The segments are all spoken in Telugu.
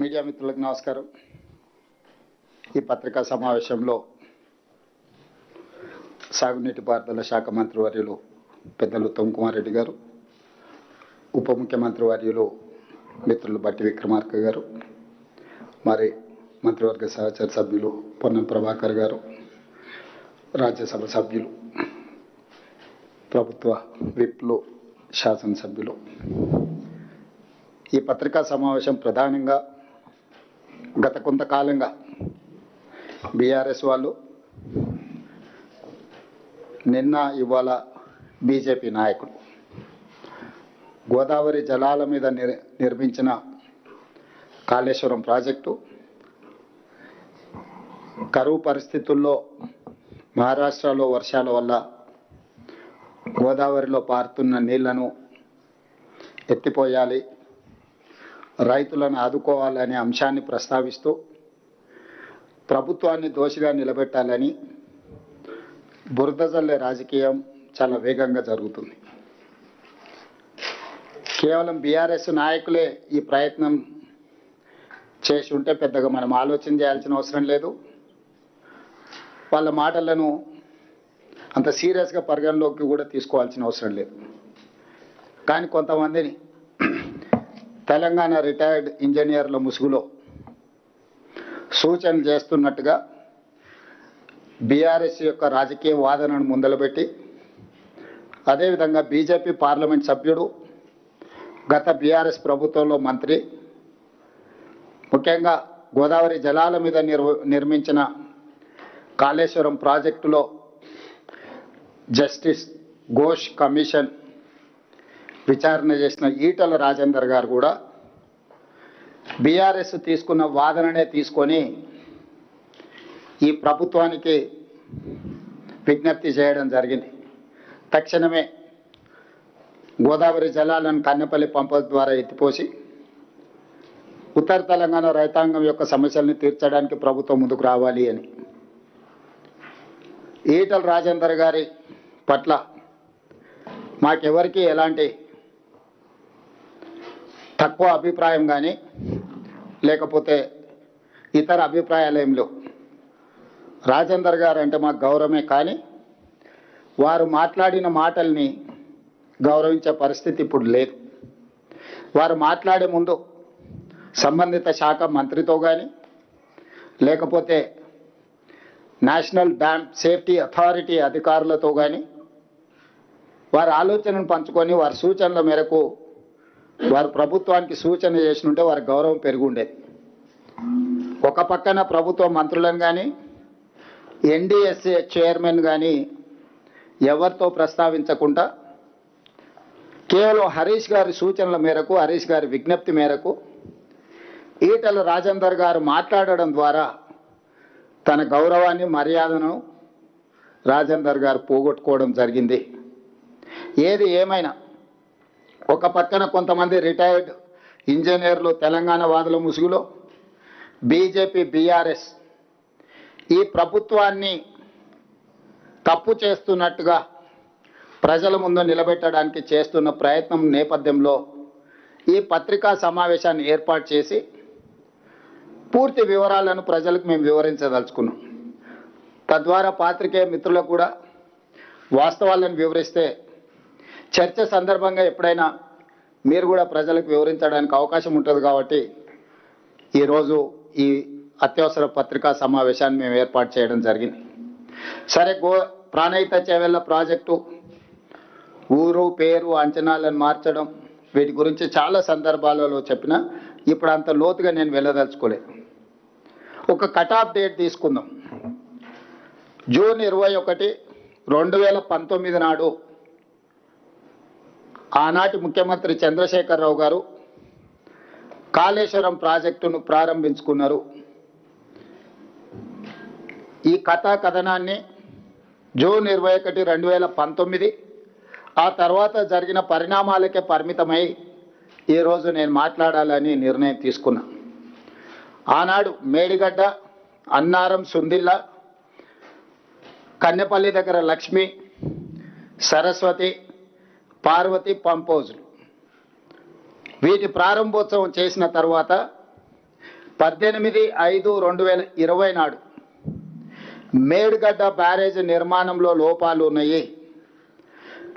మీడియా మిత్రులకు నమస్కారం. ఈ పత్రికా సమావేశంలో సాగునీటి పారుదల శాఖ మంత్రివర్యులు పెద్దలు ఉత్తమ్ కుమార్ రెడ్డి గారు, ఉప ముఖ్యమంత్రి వర్యులు మిత్రులు బట్టి విక్రమార్క గారు, మరి మంత్రివర్గ సహచర సభ్యులు పొన్నం ప్రభాకర్ గారు, రాజ్యసభ సభ్యులు, ప్రభుత్వ విప్లు, శాసనసభ్యులు, ఈ పత్రికా సమావేశం ప్రధానంగా గత కొంతకాలంగా బీఆర్ఎస్ వాళ్ళు, నిన్న ఇవాళ బీజేపీ నాయకులు గోదావరి జలాల మీద నిర్మించిన కాళేశ్వరం ప్రాజెక్టు కరువు పరిస్థితుల్లో మహారాష్ట్రలో వర్షాల వల్ల గోదావరిలో పారుతున్న నీళ్లను ఎత్తిపోయాలి, రైతులను ఆదుకోవాలనే అంశాన్ని ప్రస్తావిస్తూ ప్రభుత్వాన్ని దోషిగా నిలబెట్టాలని బురద జల్లే రాజకీయం చాలా వేగంగా జరుగుతుంది. కేవలం బీఆర్ఎస్ నాయకులే ఈ ప్రయత్నం చేసి ఉంటే పెద్దగా మనం ఆలోచన చేయాల్సిన అవసరం లేదు. వాళ్ళ మాటలను అంత సీరియస్గా పరిగణలోకి కూడా తీసుకోవాల్సిన అవసరం లేదు. కానీ కొంతమందిని తెలంగాణ రిటైర్డ్ ఇంజనీర్ల ముసుగులో సూచనలు చేస్తున్నట్టుగా బీఆర్ఎస్ యొక్క రాజకీయ వాదనను ముందలబెట్టి, అదేవిధంగా బీజేపీ పార్లమెంట్ సభ్యుడు, గత బీఆర్ఎస్ ప్రభుత్వంలో మంత్రి, ముఖ్యంగా గోదావరి జలాల మీద నిర్మించిన కాళేశ్వరం ప్రాజెక్టులో జస్టిస్ ఘోష్ కమిషన్ విచారణ చేసిన ఈటల రాజేందర్ గారు కూడా బీఆర్ఎస్ తీసుకున్న వాదననే తీసుకొని ఈ ప్రభుత్వానికి విజ్ఞప్తి చేయడం జరిగింది. తక్షణమే గోదావరి జలాలను కన్నెపల్లి పంప ద్వారా ఎత్తిపోసి ఉత్తర తెలంగాణ రైతాంగం యొక్క సమస్యలను తీర్చడానికి ప్రభుత్వం ముందుకు రావాలి అని. ఈటల రాజేందర్ గారి పట్ల మాకెవరికి ఎలాంటి తక్కువ అభిప్రాయం కానీ లేకపోతే ఇతర అభిప్రాయాలు ఏం లేవు. రాజేందర్ గారు అంటే మాకు గౌరవమే, కానీ వారు మాట్లాడిన మాటల్ని గౌరవించే పరిస్థితి ఇప్పుడు లేదు. వారు మాట్లాడే ముందు సంబంధిత శాఖ మంత్రితో కానీ లేకపోతే నేషనల్ డ్యామ్ సేఫ్టీ అథారిటీ అధికారులతో కానీ వారి ఆలోచనను పంచుకొని వారి సూచనల మేరకు వారు ప్రభుత్వానికి సూచన చేసినుంటే వారి గౌరవం పెరిగి ఉండేది. ఒక పక్కన ప్రభుత్వ మంత్రులను కానీ ఎన్డీఎస్ఏ చైర్మన్ కానీ ఎవరితో ప్రస్తావించకుండా కేవలం హరీష్ గారి సూచనల మేరకు, హరీష్ గారి విజ్ఞప్తి మేరకు ఈటల రాజేందర్ గారు మాట్లాడడం ద్వారా తన గౌరవాన్ని, మర్యాదను రాజేందర్ గారు పోగొట్టుకోవడం జరిగింది. ఏది ఏమైనా ఒక పక్కన కొంతమంది రిటైర్డ్ ఇంజనీర్లు తెలంగాణ వాదుల ముసుగులో బీజేపీ, బీఆర్ఎస్ ఈ ప్రభుత్వాన్ని తప్పు చేస్తున్నట్టుగా ప్రజల ముందు నిలబెట్టడానికి చేస్తున్న ప్రయత్నం నేపథ్యంలో ఈ పత్రికా సమావేశాన్ని ఏర్పాటు చేసి పూర్తి వివరాలను ప్రజలకు మేము వివరించదలుచుకున్నాం. తద్వారా పాత్రికేయ మిత్రులకు కూడా వాస్తవాలను వివరిస్తే చర్చ సందర్భంగా ఎప్పుడైనా మీరు కూడా ప్రజలకు వివరించడానికి అవకాశం ఉంటుంది. కాబట్టి ఈరోజు ఈ అత్యవసర పత్రికా సమావేశాన్ని మేము ఏర్పాటు చేయడం జరిగింది. సరే, ప్రాణహిత చేవెళ్ల ప్రాజెక్టు ఊరు, పేరు, అంచనాలను మార్చడం, వీటి గురించి చాలా సందర్భాలలో చెప్పిన, ఇప్పుడు అంత లోతుగా నేను వెళ్ళదలుచుకోలేదు. ఒక కట్ ఆఫ్ డేట్ తీసుకుందాం. జూన్ 21, 2019 నాడు ఆనాటి ముఖ్యమంత్రి చంద్రశేఖరరావు గారు కాళేశ్వరం ప్రాజెక్టును ప్రారంభించుకున్నారు. ఈ కథనాన్ని జూన్ 21, 2019 ఆ తర్వాత జరిగిన పరిణామాలకే పరిమితమై ఈరోజు నేను మాట్లాడాలని నిర్ణయం తీసుకున్నా. ఆనాడు మేడిగడ్డ, అన్నారం, సుందిల్ల, కన్నెపల్లి దగ్గర లక్ష్మి, సరస్వతి, పార్వతి పంపోజులు వీటి ప్రారంభోత్సవం చేసిన తర్వాత 18/5/2020 నాడు మేడిగడ్డ బ్యారేజ్ నిర్మాణంలో లోపాలు ఉన్నాయి,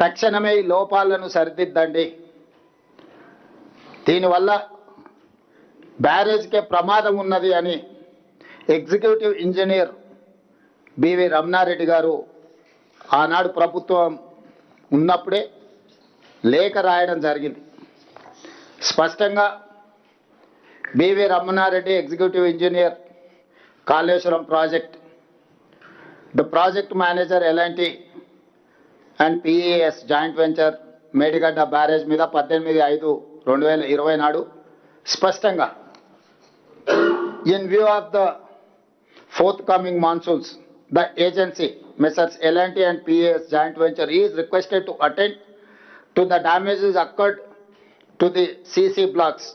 తక్షణమే ఈ లోపాలను సరిదిద్దండి, దీనివల్ల బ్యారేజ్కే ప్రమాదం ఉన్నది అని ఎగ్జిక్యూటివ్ ఇంజనీర్ బివి రమణారెడ్డి గారు ఆనాడు ప్రభుత్వం ఉన్నప్పుడే లేఖ రాయడం జరిగింది. స్పష్టంగా B V Ramanareddy executive engineer Kaleshwaram project, the project manager ఎలాంటి and PES joint venture Medigadda barrage మీద 18/5/2020 నాడు స్పష్టంగా in view of the forthcoming monsoons, the agency, Messrs. L&T and PAS joint venture is requested to attend to the damages occurred to the CC blocks,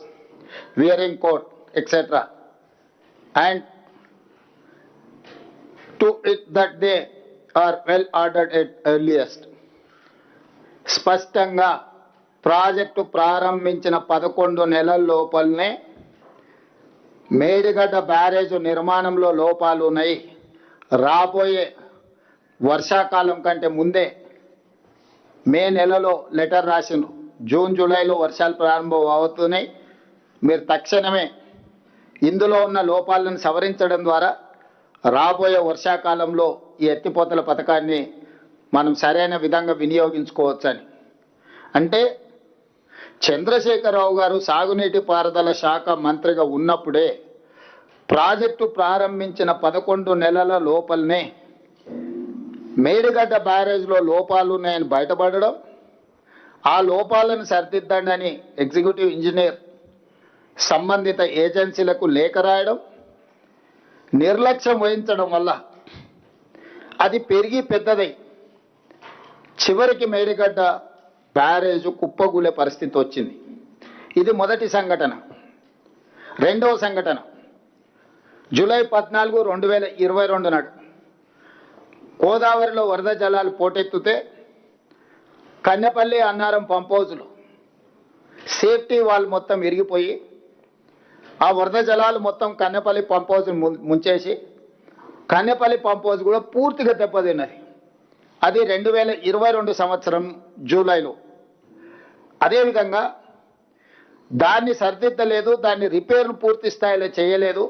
wearing cord, etc. and to it that they are well ordered at earliest. స్పష్టంగా ప్రాజెక్టు ప్రారంభించిన 11 నెలల లోపలనే మేడిగడ్డ బ్యారేజ్ నిర్మాణంలో లోపాలు ఉన్నాయి, రాబోయే వర్షాకాలం కంటే ముందే మే నెలలో లెటర్ రాసిండ్రు, జూన్ జూలైలో వర్షాలు ప్రారంభం అవుతున్నాయి, మీరు తక్షణమే ఇందులో ఉన్న లోపాలను సవరించడం ద్వారా రాబోయే వర్షాకాలంలో ఈ ఎత్తిపోతల పథకాన్ని మనం సరైన విధంగా వినియోగించుకోవచ్చని. అంటే చంద్రశేఖరరావు గారు సాగునీటి పారుదల శాఖ మంత్రిగా ఉన్నప్పుడే ప్రాజెక్టు ప్రారంభించిన 11 నెలల లోపలనే మేడిగడ్డ బ్యారేజ్లో లోపాలు ఉన్నాయని బయటపడడం, ఆ లోపాలను సరిదిద్దండి అని ఎగ్జిక్యూటివ్ ఇంజనీర్ సంబంధిత ఏజెన్సీలకు లేఖ రాయడం, నిర్లక్ష్యం వహించడం వల్ల అది పెరిగి పెద్దదై చివరికి మేడిగడ్డ బ్యారేజ్ కుప్పగూలే పరిస్థితి వచ్చింది. ఇది మొదటి సంఘటన. రెండవ సంఘటన జూలై 14, 2022 నాడు గోదావరిలో వరద జలాలు పోటెత్తుతే కన్నెపల్లి అన్నారం పంప్ హౌజులు సేఫ్టీ వాల్ మొత్తం విరిగిపోయి ఆ వరద జలాలు మొత్తం కన్నెపల్లి పంప్ హౌజ్ ముంచేసి కన్నెపల్లి పంప్ హౌజ్ కూడా పూర్తిగా దెబ్బతిన్నది. అది 2022 సంవత్సరం జూలైలో. అదేవిధంగా దాన్ని సరిదిద్దలేదు, దాన్ని రిపేర్లు పూర్తి స్థాయిలో చేయలేదు.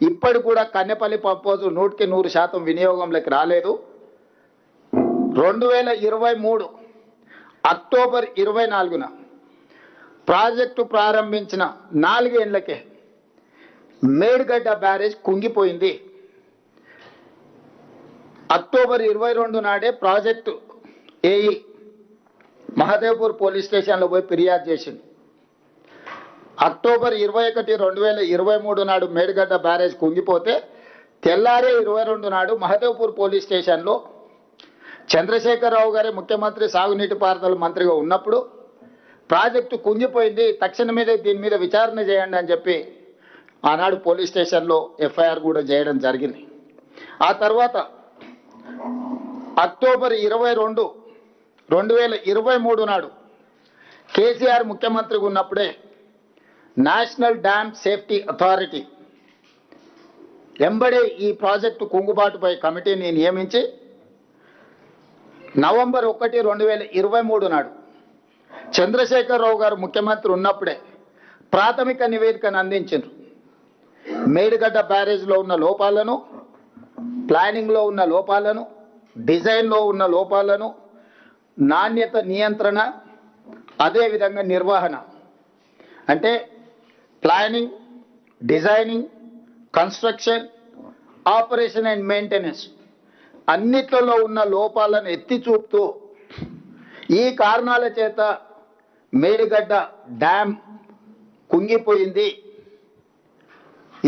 ఇప్పటి కూడా కన్నెపల్లి పంప్ హౌజ్ 100% వినియోగంలోకి రాలేదు. 2023 అక్టోబర్ 24న ప్రాజెక్టు ప్రారంభించిన 4 ఏళ్లకే మేడిగడ్డ బ్యారేజ్ కుంగిపోయింది. అక్టోబర్ 22 నాడే ప్రాజెక్టు ఏఈ మహదేవ్పూర్ పోలీస్ స్టేషన్లో పోయి ఫిర్యాదు చేసింది. అక్టోబర్ 21, 2023 నాడు మేడిగడ్డ బ్యారేజ్ కుంగిపోతే తెల్లారే 22 నాడు మహదేవ్పూర్ పోలీస్ స్టేషన్లో చంద్రశేఖరరావు గారే ముఖ్యమంత్రి సాగునీటి పారుదల మంత్రిగా ఉన్నప్పుడు ప్రాజెక్టు కుంగిపోయింది, తక్షణమే దీని మీద విచారణ చేయండి అని చెప్పి ఆనాడు పోలీస్ స్టేషన్లో ఎఫ్ఐఆర్ కూడా చేయడం జరిగింది. ఆ తర్వాత అక్టోబర్ 22, 2023 నాడు కేసీఆర్ ముఖ్యమంత్రిగా ఉన్నప్పుడే నేషనల్ డ్యామ్ సేఫ్టీ అథారిటీ ఎంబడే ఈ ప్రాజెక్టు కుంగుబాటుపై కమిటీని నియమించి నవంబర్ 1, 2023 నాడు చంద్రశేఖరరావు గారు ముఖ్యమంత్రి ఉన్నప్పుడే ప్రాథమిక నివేదికను అందించారు. మేడిగడ్డ బ్యారేజ్లో ఉన్న లోపాలను, ప్లానింగ్లో ఉన్న లోపాలను, డిజైన్లో ఉన్న లోపాలను, నాణ్యత నియంత్రణ, అదేవిధంగా నిర్వహణ, అంటే planning, designing, construction, operation and maintenance అన్నిట్లలో ఉన్న లోపాలను ఎత్తి చూపుతూ ఈ కారణాల చేత మేడిగడ్డ డ్యామ్ కుంగిపోయింది,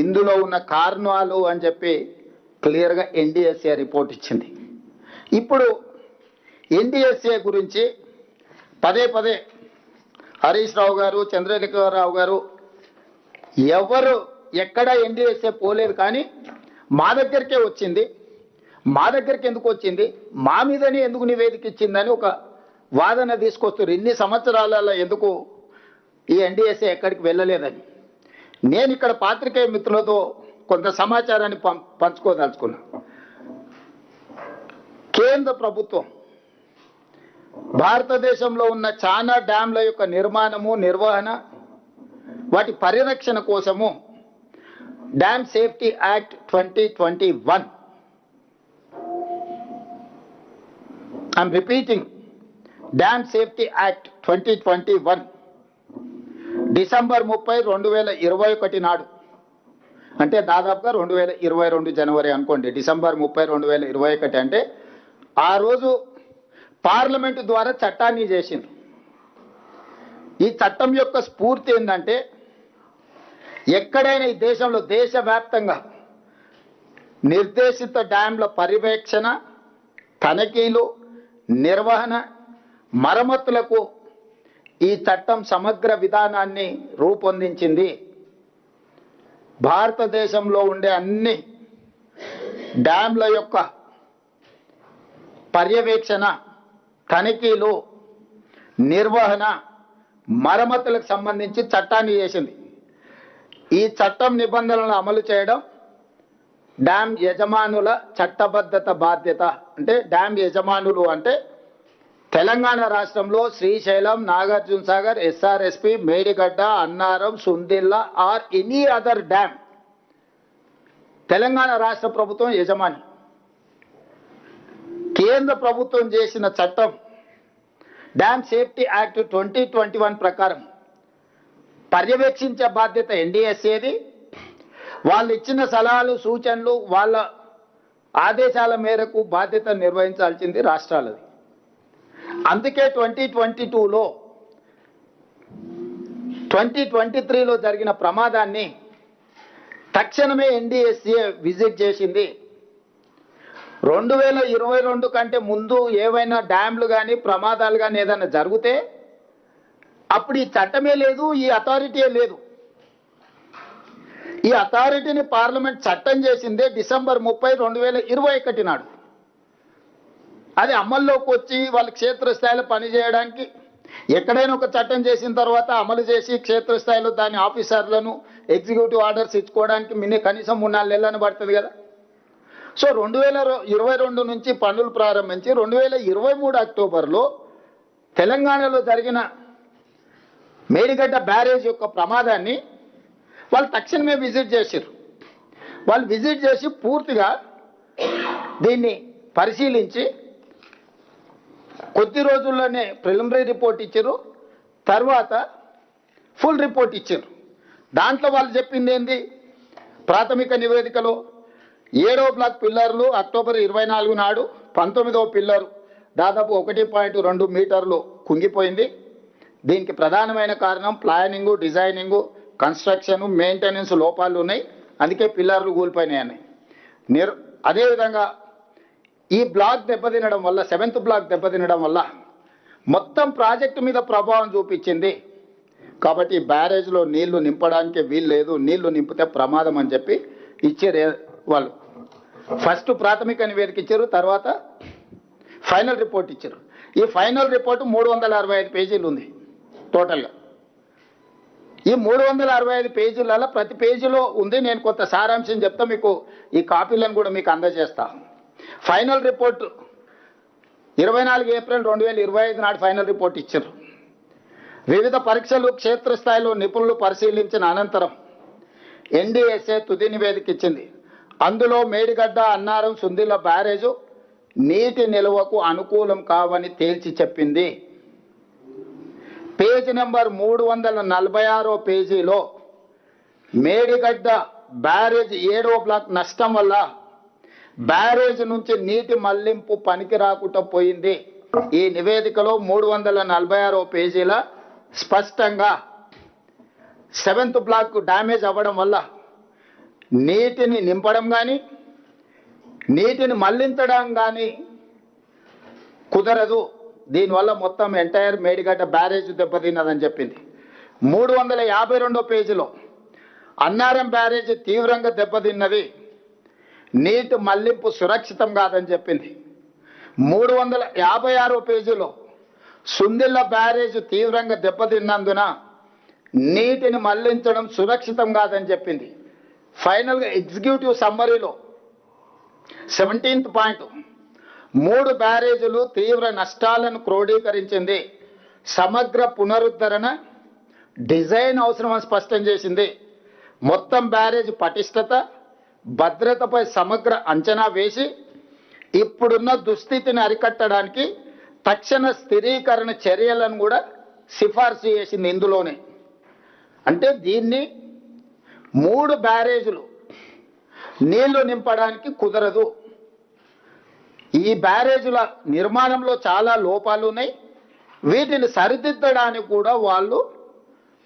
ఇందులో ఉన్న కారణాలు అని చెప్పి క్లియర్గా ఎన్డీఎస్ఏ రిపోర్ట్ ఇచ్చింది. ఇప్పుడు ఎన్డీఎస్ఏ గురించి పదే పదే హరీష్ రావు గారు, చంద్రశేఖరరావు గారు ఎవరు ఎక్కడ ఎన్డీఎస్ఏ పోలేదు, కానీ మా దగ్గరికే వచ్చింది. మా దగ్గరికి ఎందుకు వచ్చింది, మా మీదనే ఎందుకు నివేదిక ఇచ్చిందని ఒక వాదన తీసుకొస్తారు. ఇన్ని సంవత్సరాలలో ఎందుకు ఈ ఎన్డీఎస్ఏ ఎక్కడికి వెళ్ళలేదని. నేను ఇక్కడ పాత్రికేయ మిత్రులతో కొంత సమాచారాన్ని పంచుకోదలుచుకున్నా. కేంద్ర ప్రభుత్వం భారతదేశంలో ఉన్న చాలా డ్యాంల యొక్క నిర్మాణము, నిర్వహణ, వాటి పరిరక్షణ కోసము dam safety act 2021, I'm repeating, dam safety act 2021 December 30, 2021 నాడు, అంటే దాదాపుగా 2022 జనవరి అనుకోండి, డిసెంబర్ 30, 2021 అంటే ఆ రోజు పార్లమెంటు ద్వారా చట్టాన్ని చేసింది. ఈ చట్టం యొక్క స్ఫూర్తి ఏంటంటే, ఎక్కడైనా ఈ దేశంలో దేశవ్యాప్తంగా నిర్దేశిత డ్యాంల పర్యవేక్షణ, తనిఖీలు, నిర్వహణ, మరమ్మతులకు ఈ చట్టం సమగ్ర విధానాన్ని రూపొందించింది. భారతదేశంలో ఉండే అన్ని డ్యాంల యొక్క పర్యవేక్షణ, తనిఖీలు, నిర్వహణ, మరమ్మతులకు సంబంధించి చట్టాన్ని చేసింది. ఈ చట్టం నిబంధనలను అమలు చేయడం డ్యామ్ యజమానుల చట్టబద్ధత బాధ్యత. అంటే డ్యామ్ యజమానులు అంటే తెలంగాణ రాష్ట్రంలో Srisailam, Nagarjuna Sagar, SRSP, Medigadda, Annaram, Sundilla or any other dam Telangana రాష్ట్ర ప్రభుత్వం యజమాని. కేంద్ర ప్రభుత్వం చేసిన చట్టం డ్యామ్ సేఫ్టీ యాక్ట్ 2021 ప్రకారం పర్యవేక్షించే బాధ్యత ఎన్డీఎస్ఏది. వాళ్ళు ఇచ్చిన సలహాలు, సూచనలు, వాళ్ళ ఆదేశాల మేరకు బాధ్యత నిర్వహించాల్సింది రాష్ట్రాలది. అందుకే 2022లో 2023లో జరిగిన ప్రమాదాన్ని తక్షణమే ఎన్డీఎస్ఏ విజిట్ చేసింది. 2022 కంటే ముందు ఏవైనా డ్యామ్లు కానీ ప్రమాదాలు కానీ ఏదైనా జరిగితే అప్పుడు ఈ చట్టమే లేదు, ఈ అథారిటీయే లేదు. ఈ అథారిటీని పార్లమెంట్ చట్టం చేసిందే డిసెంబర్ 30, 2021 నాడు. అది అమల్లోకి వచ్చి వాళ్ళు క్షేత్రస్థాయిలో పనిచేయడానికి, ఎక్కడైనా ఒక చట్టం చేసిన తర్వాత అమలు చేసి క్షేత్రస్థాయిలో దాని ఆఫీసర్లను ఎగ్జిక్యూటివ్ ఆర్డర్స్ ఇచ్చుకోవడానికి కనీసం 3-4 నెలలను పడుతుంది కదా. సో 2022 నుంచి పనులు ప్రారంభించి 2023 అక్టోబర్లో తెలంగాణలో జరిగిన మేడిగడ్డ బ్యారేజ్ యొక్క ప్రమాదాన్ని వాళ్ళు తక్షణమే విజిట్ చేశారు. వాళ్ళు విజిట్ చేసి పూర్తిగా దీన్ని పరిశీలించి కొద్ది రోజుల్లోనే ప్రిలిమినరీ రిపోర్ట్ ఇచ్చారు, తర్వాత ఫుల్ రిపోర్ట్ ఇచ్చారు. దాంట్లో వాళ్ళు చెప్పింది ఏంది, ప్రాథమిక నివేదికలో 7వ బ్లాక్ పిల్లర్లు అక్టోబర్ 24 నాడు 19వ పిల్లరు దాదాపు 1.2 మీటర్లు కుంగిపోయింది. దీనికి ప్రధానమైన కారణం ప్లానింగు, డిజైనింగు, కన్స్ట్రక్షన్, మెయింటెనెన్స్ లోపాలు ఉన్నాయి, అందుకే పిల్లర్లు కూలిపోయినాయని. అదేవిధంగా ఈ బ్లాక్ దెబ్బతినడం వల్ల, 7th బ్లాక్ దెబ్బతినడం వల్ల మొత్తం ప్రాజెక్టు మీద ప్రభావం చూపించింది. కాబట్టి బ్యారేజ్లో నీళ్లు నింపడానికి వీలు లేదు, నీళ్లు నింపితే ప్రమాదం అని చెప్పి ఇచ్చారు. వాళ్ళు ఫస్ట్ ప్రాథమిక నివేదిక ఇచ్చారు, తర్వాత ఫైనల్ రిపోర్ట్ ఇచ్చారు. ఈ ఫైనల్ రిపోర్టు 365 పేజీలు ఉంది టోటల్గా. ఈ 365 పేజీలలో ప్రతి పేజీలో ఉంది. నేను కొంత సారాంశం చెప్తా, మీకు ఈ కాపీలను కూడా మీకు అందజేస్తా. ఫైనల్ రిపోర్టు 24 ఏప్రిల్ 2025 నాడు ఫైనల్ రిపోర్ట్ ఇచ్చారు. వివిధ పరీక్షలు క్షేత్రస్థాయిలో నిపుణులు పరిశీలించిన అనంతరం ఎన్డీఎస్ఏ తుది నివేదిక ఇచ్చింది. అందులో మేడిగడ్డ, అన్నారం, సుందిల్ల బ్యారేజు నీటి నిల్వకు అనుకూలం కావని తేల్చి చెప్పింది. పేజీ నెంబర్ 346 పేజీలో మేడిగడ్డ బ్యారేజ్ 7వ బ్లాక్ నష్టం వల్ల బ్యారేజ్ నుంచి నీటి మళ్లింపు పనికి రాకుండా పోయింది. ఈ నివేదికలో 346 పేజీల స్పష్టంగా 7th బ్లాక్ డ్యామేజ్ అవ్వడం వల్ల నీటిని నింపడం కానీ నీటిని మళ్లించడం కానీ కుదరదు. దీనివల్ల మొత్తం ఎంటైర్ మేడిగడ్డ బ్యారేజ్ దెబ్బతిన్నదని చెప్పింది. 352 పేజీలో అన్నారం బ్యారేజ్ తీవ్రంగా దెబ్బతిన్నది, నీటి మళ్లింపు సురక్షితం కాదని చెప్పింది. 356 పేజీలో సుందిల్ల బ్యారేజ్ తీవ్రంగా దెబ్బతిన్నందున నీటిని మళ్లించడం సురక్షితం కాదని చెప్పింది. ఫైనల్గా ఎగ్జిక్యూటివ్ సమ్మరీలో 17th పాయింట్ 3 బ్యారేజీలు తీవ్ర నష్టాలను క్రోడీకరించింది. సమగ్ర పునరుద్ధరణ డిజైన్ అవసరమని స్పష్టం చేసింది. మొత్తం బ్యారేజ్ పటిష్టత భద్రతపై సమగ్ర అంచనా వేసి ఇప్పుడున్న దుస్థితిని అరికట్టడానికి తక్షణ స్థిరీకరణ చర్యలను కూడా సిఫార్సు చేసింది ఇందులోనే. అంటే దీన్ని 3 బ్యారేజీలు నీళ్లు నింపడానికి కుదరదు. ఈ బ్యారేజీల నిర్మాణంలో చాలా లోపాలు ఉన్నాయి. వీటిని సరిదిద్దడానికి కూడా వాళ్ళు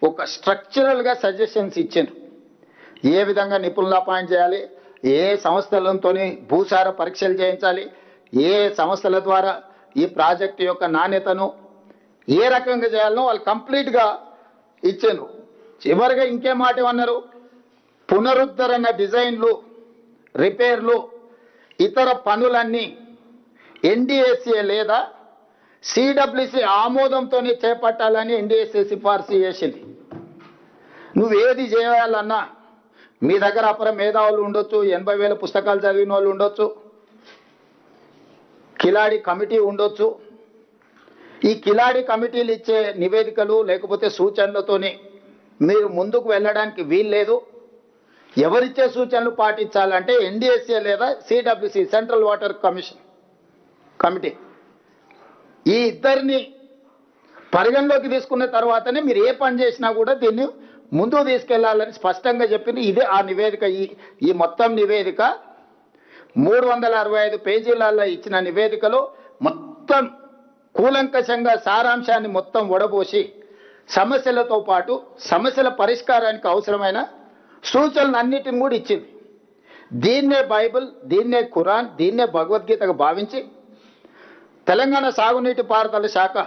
ఒక స్ట్రక్చరల్గా సజెషన్స్ ఇచ్చారు. ఏ విధంగా నిపుణులు అపాయింట్ చేయాలి, ఏ సంస్థలతో భూసార పరీక్షలు చేయించాలి, ఏ సంస్థల ద్వారా ఈ ప్రాజెక్టు యొక్క నాణ్యతను ఏ రకంగా చేయాలనో వాళ్ళు కంప్లీట్గా ఇచ్చారు. చివరిగా ఇంకే మాట ఏమన్నారు, పునరుద్ధరణ డిజైన్లు, రిపేర్లు, ఇతర పనులన్నీ ఎన్డీఎస్ఏ లేదా సిడబ్ల్యూసి ఆమోదంతో చేపట్టాలని ఎన్డీఎస్ఏ సిఫార్సు చేసింది. నువ్వేది చేయాలన్నా మీ దగ్గర అపర మేధావులు ఉండొచ్చు, 80,000 పుస్తకాలు చదివిన వాళ్ళు ఉండొచ్చు, కిలాడి కమిటీ ఉండొచ్చు. ఈ కిలాడి కమిటీలు ఇచ్చే నివేదికలు లేకపోతే సూచనలతోనే మీరు ముందుకు వెళ్ళడానికి వీల్లేదు. ఎవరిచ్చే సూచనలు పాటించాలంటే ఎన్డీఎస్ఏ లేదా CWC central water commission committee, ఈ ఇద్దరిని పరిగణలోకి తీసుకున్న తర్వాతనే మీరు ఏ పని చేసినా కూడా దీన్ని ముందుకు తీసుకెళ్లాలని స్పష్టంగా చెప్పింది. ఇదే ఆ నివేదిక. ఈ మొత్తం నివేదిక 365 పేజీలలో ఇచ్చిన నివేదికలో మొత్తం కూలంకషంగా సారాంశాన్ని మొత్తం వడబోసి సమస్యలతో పాటు సమస్యల పరిష్కారానికి అవసరమైన సూచనలు అన్నిటిని కూడా ఇచ్చింది. దీన్నే బైబిల్, దీన్నే ఖురాన్, దీన్నే భగవద్గీతగా భావించి తెలంగాణ సాగునీటి పారుదల శాఖ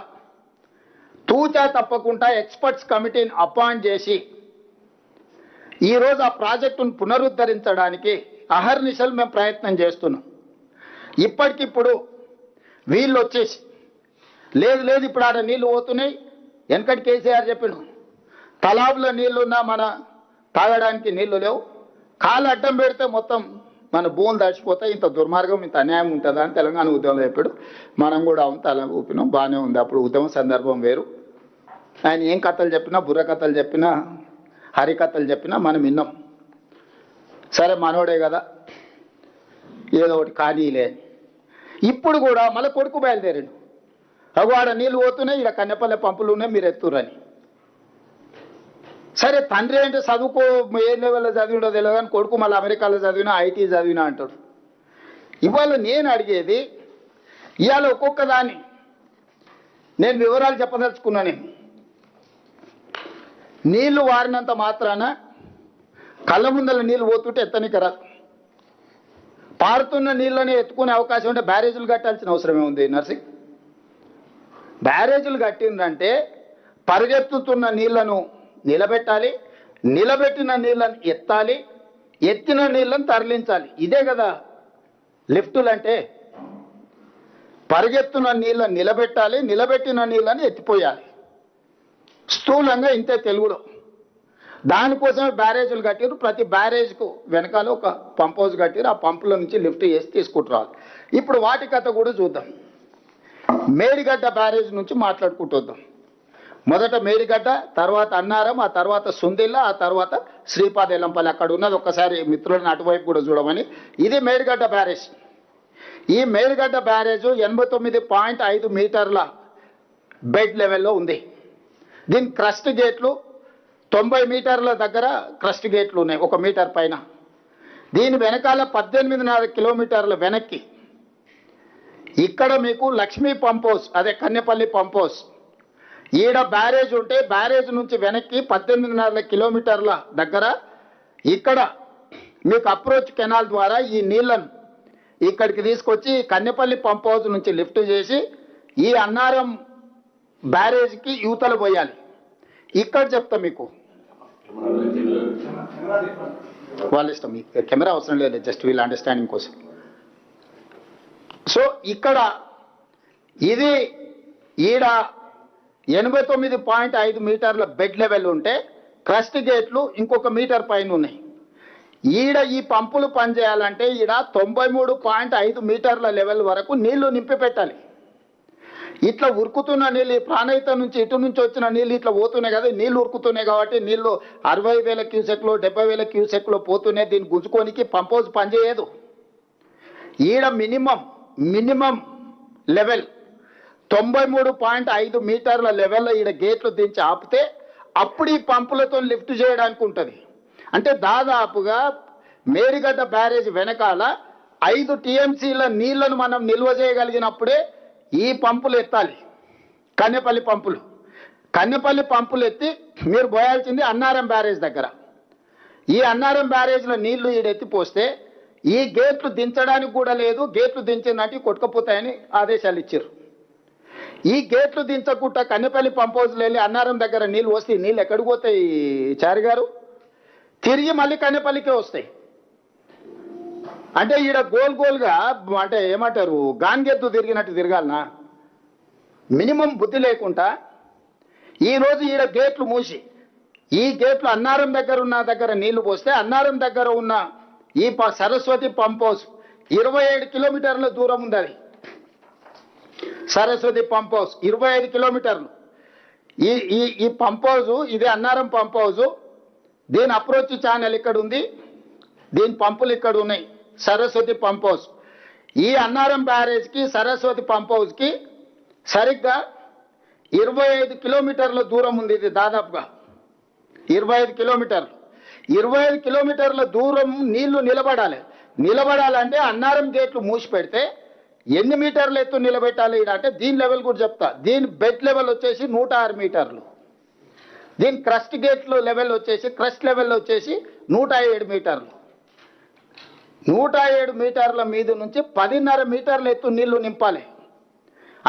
తూచా తప్పకుండా ఎక్స్పర్ట్స్ కమిటీని అపాయింట్ చేసి ఈరోజు ఆ ప్రాజెక్టును పునరుద్ధరించడానికి అహర్నిశలు మేము ప్రయత్నం చేస్తున్నాం. ఇప్పటికిప్పుడు వీళ్ళు వచ్చేసి లేదు ఇప్పుడు ఆడ నీళ్లు పోతున్నాయి, వెనకటి కేసీఆర్ చెప్పిండు తలాబులో నీళ్లున్నా మన తాగడానికి నీళ్లు లేవు, కాలు అడ్డం పెడితే మొత్తం మన భూములు తడిచిపోతాయి, ఇంత దుర్మార్గం ఇంత అన్యాయం ఉంటుందా అని తెలంగాణ ఉద్యమంలో చెప్పాడు. మనం కూడా అవును తల ఊపినాం, బాగానే ఉంది. అప్పుడు ఉద్యమ సందర్భం వేరు. ఆయన ఏం కథలు చెప్పినా, బుర్ర కథలు చెప్పినా, హరికథలు చెప్పినా మనం విన్నాం. సరే మనోడే కదా ఏదో ఒకటి కానీలే. ఇప్పుడు కూడా మళ్ళీ కొడుకు బయలుదేరాడు, అగో ఆడ నీళ్ళు పోతున్నాయి, ఇక్కడ కన్నెపల్లె పంపులు ఉన్నాయి, మీరు ఎత్తురని. సరే తండ్రి అంటే చదువుకో, ఏ లెవెల్లో చదివినో తెలియదు కానీ కొడుకు మళ్ళీ అమెరికాలో చదివినా, ఐటీ చదివినా అంటాడు. ఇవాళ నేను అడిగేది, ఇవాళ ఒక్కొక్క దాన్ని నేను వివరాలు చెప్పదలుచుకున్నాను. నీళ్లు వారినంత మాత్రాన కళ్ళ ముందల నీళ్ళు పోతుంటే ఎత్తనికి రాదు. పారుతున్న నీళ్ళని ఎత్తుకునే అవకాశం ఉంటే బ్యారేజీలు కట్టాల్సిన అవసరమే ఉంది నర్సింగ్. బ్యారేజీలు కట్టిందంటే పరిగెత్తుతున్న నీళ్లను నిలబెట్టాలి, నిలబెట్టిన నీళ్ళని ఎత్తాలి, ఎత్తిన నీళ్ళని తరలించాలి. ఇదే కదా లిఫ్టులు అంటే. పరిగెత్తున్న నీళ్ళని నిలబెట్టాలి, నిలబెట్టిన నీళ్ళని ఎత్తిపోయాలి. స్థూలంగా ఇంతే తెలుగులో. దానికోసమే బ్యారేజీలు కట్టారు. ప్రతి బ్యారేజ్కు వెనకాల ఒక పంప్ హౌస్ కట్టారు. ఆ పంపుల నుంచి లిఫ్ట్ చేసి తీసుకుంటున్నారు. ఇప్పుడు వాటి కథ కూడా చూద్దాం. మేడిగడ్డ బ్యారేజ్ నుంచి మాట్లాడుకుంటుద్దాం. మొదట మేడిగడ్డ, తర్వాత అన్నారం, ఆ తర్వాత సుందిల్ల, ఆ తర్వాత శ్రీపాదెల్లంపల్లి అక్కడ ఉన్నది. ఒక్కసారి మిత్రులను అటువైపు కూడా చూడమని. ఇది మేడిగడ్డ బ్యారేజ్. ఈ మేడిగడ్డ బ్యారేజ్ 89.5 మీటర్ల బెడ్ లెవెల్లో ఉంది. దీని క్రస్ట్ గేట్లు 90 మీటర్ల దగ్గర క్రస్ట్ గేట్లు ఉన్నాయి, 1 మీటర్ పైన. దీని వెనకాల 18.5 కిలోమీటర్ల వెనక్కి ఇక్కడ మీకు లక్ష్మీ పంప్ హౌస్, అదే కన్నెపల్లి పంప్ హౌస్. ఈడ బ్యారేజ్ ఉంటే బ్యారేజ్ నుంచి వెనక్కి 18.5 కిలోమీటర్ల దగ్గర ఇక్కడ మీకు అప్రోచ్ కెనాల్ ద్వారా ఈ నీళ్లను ఇక్కడికి తీసుకొచ్చి కన్నెపల్లి పంప్ హౌస్ నుంచి లిఫ్ట్ చేసి ఈ అన్నారం బ్యారేజ్కి యూతలు పోయాలి. ఇక్కడ చెప్తా మీకు, వాళ్ళ ఇష్టం, కెమెరా అవసరం లేదు, జస్ట్ వీళ్ళ అండర్స్టాండింగ్ కోసం. సో ఇక్కడ ఇది ఈడ 89.5 మీటర్ల బెడ్ లెవెల్ ఉంటే క్రస్ట్ గేట్లు ఇంకొక మీటర్ పైన ఉన్నాయి. ఈడ ఈ పంపులు పనిచేయాలంటే ఈడ 93.5 మీటర్ల లెవెల్ వరకు నీళ్లు నింపి పెట్టాలి. ఇట్లా ఉరుకుతున్న నీళ్ళు ప్రాణహిత నుంచి ఇటు నుంచి వచ్చిన నీళ్ళు ఇట్లా పోతున్నాయి కదా, నీళ్లు ఉరుకుతున్నాయి కాబట్టి నీళ్లు 60,000 క్యూసెక్లు 70,000 క్యూసెక్లు పోతున్నాయి. దీన్ని గుంజుకోనికి పంప్ హౌస్ పనిచేయదు. ఈడ మినిమం లెవెల్ 93.5 మీటర్ల లెవెల్లో ఈడ గేట్లు దించి ఆపితే అప్పుడు ఈ పంపులతో లిఫ్ట్ చేయడానికి ఉంటుంది. అంటే దాదాపుగా మేడిగడ్డ బ్యారేజ్ వెనకాల 5 టీఎంసీల నీళ్లను మనం నిల్వ చేయగలిగినప్పుడే ఈ పంపులు ఎత్తాలి. కన్నెపల్లి పంపులు ఎత్తి మీరు పోయాల్సింది అన్నారం బ్యారేజ్ దగ్గర. ఈ అన్నారం బ్యారేజ్లో నీళ్లు ఈడెత్తిపోస్తే ఈ గేట్లు దించడానికి కూడా లేదు. గేట్లు దించిందంటే కొట్టుకపోతాయని ఆదేశాలు ఇచ్చారు. ఈ గేట్లు దించకుండా కన్నెపల్లి పంప్ హౌస్లో వెళ్ళి అన్నారం దగ్గర నీళ్ళు వస్తే నీళ్ళు ఎక్కడికి పోతాయి చారి గారు? తిరిగి మళ్ళీ కన్నెపల్లికే వస్తాయి. అంటే ఈడ గోల్గా అంటే ఏమంటారు గాన్గెద్దు తిరిగినట్టు తిరగాలనా? మినిమం బుద్ధి లేకుండా ఈరోజు ఈడ గేట్లు మూసి ఈ గేట్లు అన్నారం దగ్గర నీళ్లు పోస్తే అన్నారం దగ్గర ఉన్న ఈ సరస్వతి పంప్ హౌస్ 27 కిలోమీటర్ల దూరం ఉంది. అది సరస్వతి పంప్ హౌస్ 25 కిలోమీటర్లు. ఈ పంప్ హౌస్ ఇది అన్నారం పంప్ హౌస్. దీని అప్రోచ్ ఛానల్ ఇక్కడ ఉంది, దీని పంపులు ఇక్కడ ఉన్నాయి. సరస్వతి పంప్ హౌస్ ఈ అన్నారం బ్యారేజ్కి సరస్వతి పంప్ హౌస్కి సరిగ్గా 25 కిలోమీటర్ల దూరం ఉంది. ఇది దాదాపుగా 25 కిలోమీటర్లు. 25 కిలోమీటర్ల దూరం నీళ్లు నిలబడాలంటే అన్నారం గేట్లు మూసి పెడితే ఎన్ని మీటర్లు ఎత్తు నిలబెట్టాలి అంటే దీని లెవెల్ కూడా చెప్తా. దీని బెడ్ లెవెల్ వచ్చేసి 106 మీటర్లు. దీని క్రస్ట్ గేట్లు లెవెల్ వచ్చేసి 107 మీటర్లు. 107 మీటర్ల మీద నుంచి 10.5 మీటర్ల ఎత్తు నీళ్లు నింపాలి.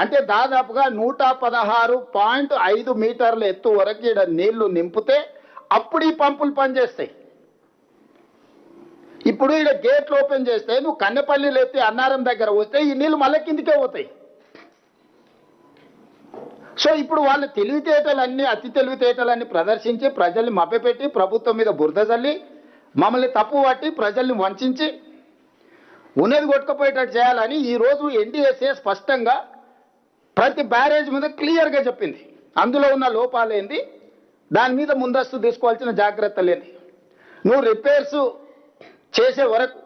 అంటే దాదాపుగా 116.5 మీటర్ల ఎత్తు వరకు ఇక్కడ నీళ్లు నింపితే అప్పుడు ఈ పంపులు పనిచేస్తాయి. ఇప్పుడు ఇక్కడ గేట్లు ఓపెన్ చేస్తే నువ్వు కన్నెపల్లిలో ఎత్తి అన్నారం దగ్గర వస్తే ఈ నీళ్లు మళ్ళీ కిందికే పోతాయి. సో ఇప్పుడు వాళ్ళ అతి తెలివితేటలన్నీ ప్రదర్శించి ప్రజల్ని మభ్యపెట్టి ప్రభుత్వం మీద బురద జల్లి మమ్మల్ని తప్పు పట్టి ప్రజల్ని వంచి ఉన్నది కొట్టుకుపోయేటట్టు చేయాలని ఈరోజు ఎన్డీఎస్ఏ స్పష్టంగా ప్రతి బ్యారేజ్ మీద క్లియర్గా చెప్పింది. అందులో ఉన్న లోపాలేంది, దాని మీద ముందస్తు తీసుకోవాల్సిన జాగ్రత్తలేంది. నువ్వు రిపేర్స్ చేసే వరకు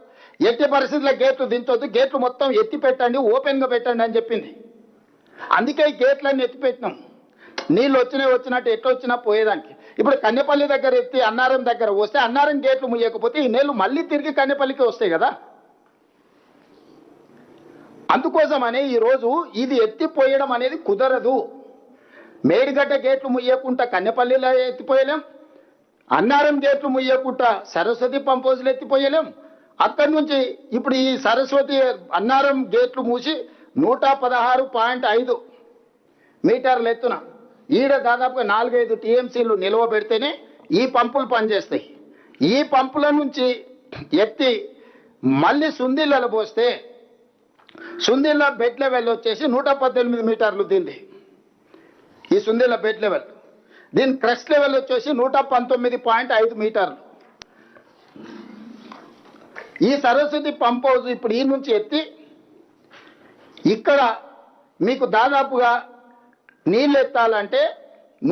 ఎట్టి పరిస్థితుల్లో గేట్లు దించొద్దు, గేట్లు మొత్తం ఎత్తి పెట్టండి, ఓపెన్గా పెట్టండి అని చెప్పింది. అందుకే ఈ గేట్లన్నీ ఎత్తిపెట్టినాం. నీళ్ళు వచ్చినట్టు ఎట్లా వచ్చినా పోయేదానికి. ఇప్పుడు కన్నెపల్లి దగ్గర ఎత్తి అన్నారం దగ్గర వస్తే అన్నారం గేట్లు ముయ్యకపోతే ఈ నీళ్లు మళ్ళీ తిరిగి కన్నెపల్లికి వస్తాయి కదా. అందుకోసమనే ఈరోజు ఇది ఎత్తిపోయడం అనేది కుదరదు. మేడిగడ్డ గేట్లు ముయ్యకుండా కన్నెపల్లిలో ఎత్తిపోయలేం, అన్నారం గేట్లు ముయ్యకుండా సరస్వతి పంప్ హౌస్లు ఎత్తిపోయలేం. అక్కడి నుంచి ఇప్పుడు ఈ సరస్వతి అన్నారం గేట్లు మూసి 116.5 మీటర్ల ఎత్తున ఈడ దాదాపుగా 4-5 టీఎంసీలు నిల్వ పెడితేనే ఈ పంపులు పనిచేస్తాయి. ఈ పంపుల నుంచి ఎత్తి మళ్ళీ సుందిళ్ళలో పోస్తే సుందిళ్ళ బెడ్ లెవెల్ వచ్చేసి 118 మీటర్లు. దీనిది ఈ సుందిళ్ళ బెడ్ లెవెల్. దీని క్రస్ట్ లెవెల్ వచ్చేసి 119.5 మీటర్లు. ఈ సరస్వతి పంప్ హౌస్ ఇప్పుడు ఈ నుంచి ఎత్తి ఇక్కడ మీకు దాదాపుగా నీళ్ళు ఎత్తాలంటే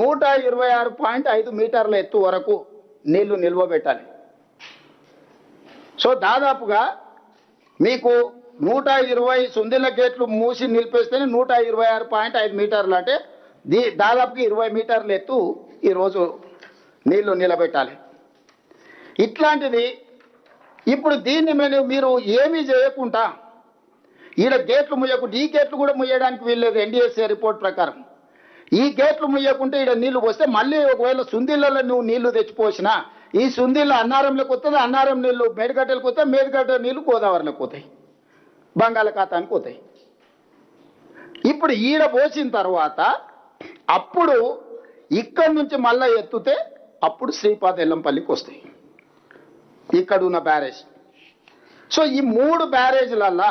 126.5 మీటర్ల ఎత్తు వరకు నీళ్లు నిల్వ పెట్టాలి. సో దాదాపుగా మీకు 120 సుందిళ్ళ గేట్లు మూసి నిలిపేస్తేనే 126.5 మీటర్లు అంటే దాదాపుగా 20 మీటర్ల ఎత్తు ఈరోజు నీళ్లు నిలబెట్టాలి. ఇట్లాంటిది ఇప్పుడు దీన్ని మీరు ఏమీ చేయకుండా ఈడ గేట్లు ముయ్యకుండా, ఈ గేట్లు కూడా ముయ్యడానికి వీల్లేదు ఎన్డీఎస్ఏ రిపోర్ట్ ప్రకారం. ఈ గేట్లు ముయ్యకుంటే ఈడ నీళ్లు పోస్తే మళ్ళీ ఒకవేళ సుందిళ్ళలో నువ్వు నీళ్లు తెచ్చిపోసినా ఈ సుందిళ్ళ అన్నారంలోకి వస్తుంది, అన్నారం నీళ్లు మేడిగడ్డలకు వస్తాయి, మేడిగడ్డ నీళ్లు గోదావరిలోకి పోతాయి, బంగాళాఖాతానికి పోతాయి. ఇప్పుడు ఈడ పోసిన తర్వాత అప్పుడు ఇక్కడి నుంచి మళ్ళీ ఎత్తుతే అప్పుడు శ్రీపాద ఎల్లంపల్లికి వస్తాయి ఇక్కడ ఉన్న బ్యారేజ్. సో ఈ 3 బ్యారేజ్లల్లా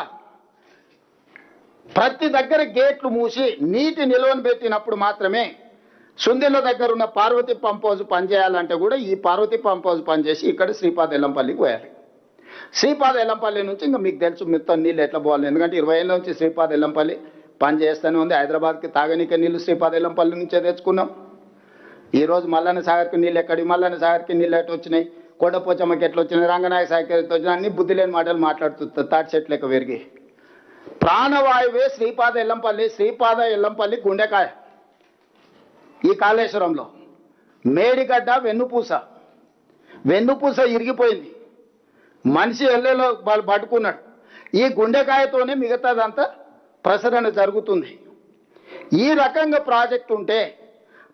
ప్రతి దగ్గర గేట్లు మూసి నీటి నిల్వను పెట్టినప్పుడు మాత్రమే సుందిళ్ళ దగ్గర ఉన్న పార్వతి పంప్ హౌస్ పనిచేయాలంటే కూడా ఈ పార్వతి పంప్ హౌస్ పనిచేసి ఇక్కడ శ్రీపాద ఎల్లంపల్లికి పోయాలి. శ్రీపాద ఎల్లంపల్లి నుంచి ఇంకా మీకు తెలుసు మొత్తం నీళ్ళు ఎట్లా పోవాలి, ఎందుకంటే 20 ఏళ్ళ నుంచి శ్రీపాద ఎల్లంపల్లి పనిచేస్తూనే ఉంది. హైదరాబాద్కి తాగనీకే నీళ్లు శ్రీపాద ఎల్లంపల్లి నుంచే తెచ్చుకున్నాం. ఈరోజు మల్లన్న సాగర్కి నీళ్ళు ఎక్కడి, మల్లన్న సాగర్కి నీళ్ళు ఎట్లా వచ్చినాయి, కొండపోచమ్మకి ఎట్లా వచ్చినాయి, రంగనాయక సాగర్కి ఎట్లా వచ్చినాయి, అన్ని బుద్ధి లేని మాటలు మాట్లాడుతుంది తాటి చెట్లు లెక్క పెరిగి. ప్రాణవాయువే శ్రీపాద ఎల్లంపల్లి, శ్రీపాద ఎల్లంపల్లి గుండెకాయ. ఈ కాళేశ్వరంలో మేడిగడ్డ వెన్నుపూస ఇరిగిపోయింది, మనిషి ఎల్లెలో వాళ్ళు పట్టుకున్నాడు. ఈ గుండెకాయతోనే మిగతాదంతా ప్రసరణ జరుగుతుంది. ఈ రకంగా ప్రాజెక్టు ఉంటే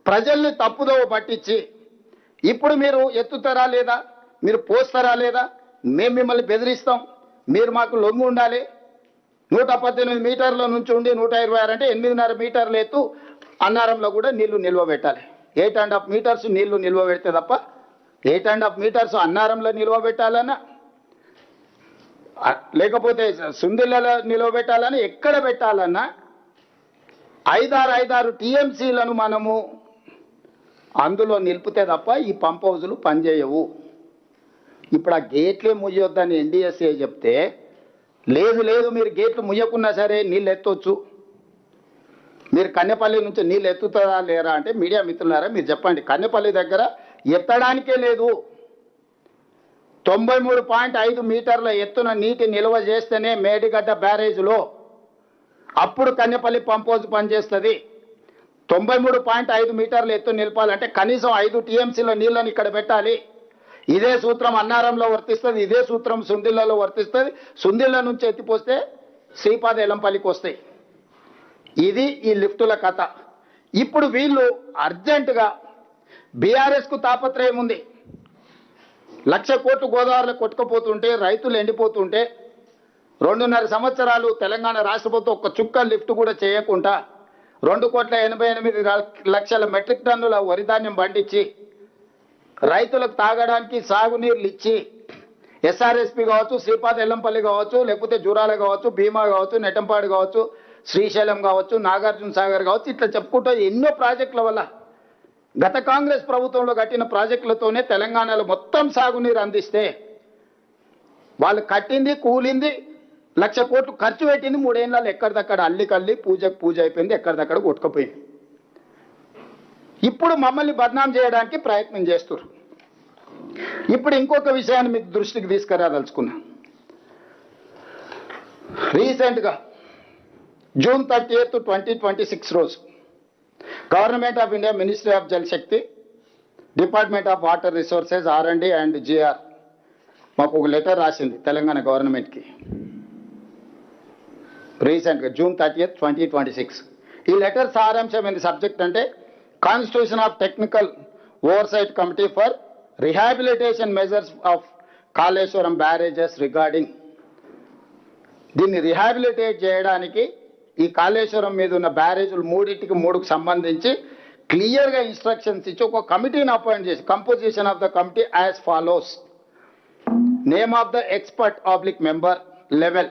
ప్రజల్ని తప్పుదోవ పట్టించి ఇప్పుడు మీరు ఎత్తుతారా లేదా, మీరు పోస్తారా లేదా, మేము మిమ్మల్ని బెదిరిస్తాం, మీరు మాకు లొంగి ఉండాలి, 118 మీటర్ల నుంచి ఉండి 126 అంటే 8.5 మీటర్లు ఎత్తు అన్నారంలో కూడా నీళ్లు నిల్వ పెట్టాలి. 8.5 మీటర్స్ నీళ్లు నిల్వ పెడితే తప్ప 8.5 మీటర్స్ అన్నారంలో నిల్వ పెట్టాలన్నా, లేకపోతే సుందిళ్ళలో నిల్వ పెట్టాలని, ఎక్కడ పెట్టాలన్నా 5-6 టీఎంసీలను మనము అందులో నిలిపితే తప్ప ఈ పంప్ హౌజులు పనిచేయవు. ఇప్పుడు ఆ గేట్లే ముయ్యొద్దని ఎన్డీఎస్ఏ చెప్తే లేదు మీరు గేట్లు ముయ్యకున్నా సరే నీళ్ళు ఎత్తవచ్చు, మీరు కన్నెపల్లి నుంచి నీళ్ళు ఎత్తుతారా లేరా అంటే మీడియా మిత్రులారా మీరు చెప్పండి. కన్నెపల్లి దగ్గర ఎత్తడానికే లేదు. 93.5 మీటర్ల ఎత్తున నీటి నిల్వ చేస్తేనే మేడిగడ్డ బ్యారేజ్లో అప్పుడు కన్నెపల్లి పంప్ హౌజ్ పనిచేస్తుంది. 93.5 మీటర్ల ఎత్తు నిలపాలంటే కనీసం 5 టీఎంసీల నీళ్ళని ఇక్కడ పెట్టాలి. ఇదే సూత్రం అన్నారంలో వర్తిస్తుంది, ఇదే సూత్రం సుందిళ్ళలో వర్తిస్తుంది. సుందిళ్ళ నుంచి ఎత్తిపోస్తే శ్రీపాద ఎల్లంపల్లికి వస్తాయి. ఇది ఈ లిఫ్టుల కథ. ఇప్పుడు వీళ్ళు అర్జెంటుగా బీఆర్ఎస్కు తాపత్రయం ఉంది. 1,00,000 కోట్లు గోదావరిలో కొట్టుకుపోతుంటే, రైతులు ఎండిపోతుంటే, 2.5 సంవత్సరాలు తెలంగాణ రాష్ట్ర ప్రభుత్వం ఒక్క చుక్క లిఫ్ట్ కూడా చేయకుండా 2,88,00,000 మెట్రిక్ టన్నుల వరిధాన్యం పండించి రైతులకు తాగడానికి సాగునీళ్ళు ఇచ్చి ఎస్ఆర్ఎస్పి కావచ్చు, శ్రీపాద ఎల్లంపల్లి కావచ్చు, లేకపోతే జూరాల కావచ్చు, భీమా కావచ్చు, నెట్టంపాడు కావచ్చు, శ్రీశైలం కావచ్చు, నాగార్జున సాగర్ కావచ్చు, ఇట్లా చెప్పుకుంటూ ఎన్నో ప్రాజెక్టుల వల్ల గత కాంగ్రెస్ ప్రభుత్వంలో కట్టిన ప్రాజెక్టులతోనే తెలంగాణలో మొత్తం సాగునీరు అందిస్తే వాళ్ళు కట్టింది కూలింది 1,00,000 కోట్లు ఖర్చు పెట్టింది 3 ఏళ్ళలో ఎక్కడిదక్కడ అల్లికల్లి పూజకు పూజ అయిపోయింది, ఎక్కడిదక్కడ కొట్టుకుపోయింది. ఇప్పుడు మమ్మల్ని బద్నాం చేయడానికి ప్రయత్నం చేస్తున్నారు. ఇప్పుడు ఇంకొక విషయాన్ని మీకు దృష్టికి తీసుకురాదలుచుకున్నా. రీసెంట్గా June 30th, 2026 రోజు government of India, ministry of Jal Shakti, department of water resources, R&D and GR మాకు ఒక లెటర్ రాసింది తెలంగాణ గవర్నమెంట్కి. రీసెంట్గా June 30th, 2026. ఈ లెటర్ సారాంశం ఏంది సబ్జెక్ట్ అంటే constitution of technical oversight committee for rehabilitation measures of Kaleshwaram barrages regarding. దీన్ని రిహాబిలిటేట్ చేయడానికి ఈ కాళేశ్వరం మీద ఉన్న బ్యారేజీలు 3కు సంబంధించి క్లియర్గా ఇన్స్ట్రక్షన్స్ ఇచ్చి ఒక కమిటీని అపాయింట్ చేసి, composition of the committee as follows. Name of the expert oblique member level,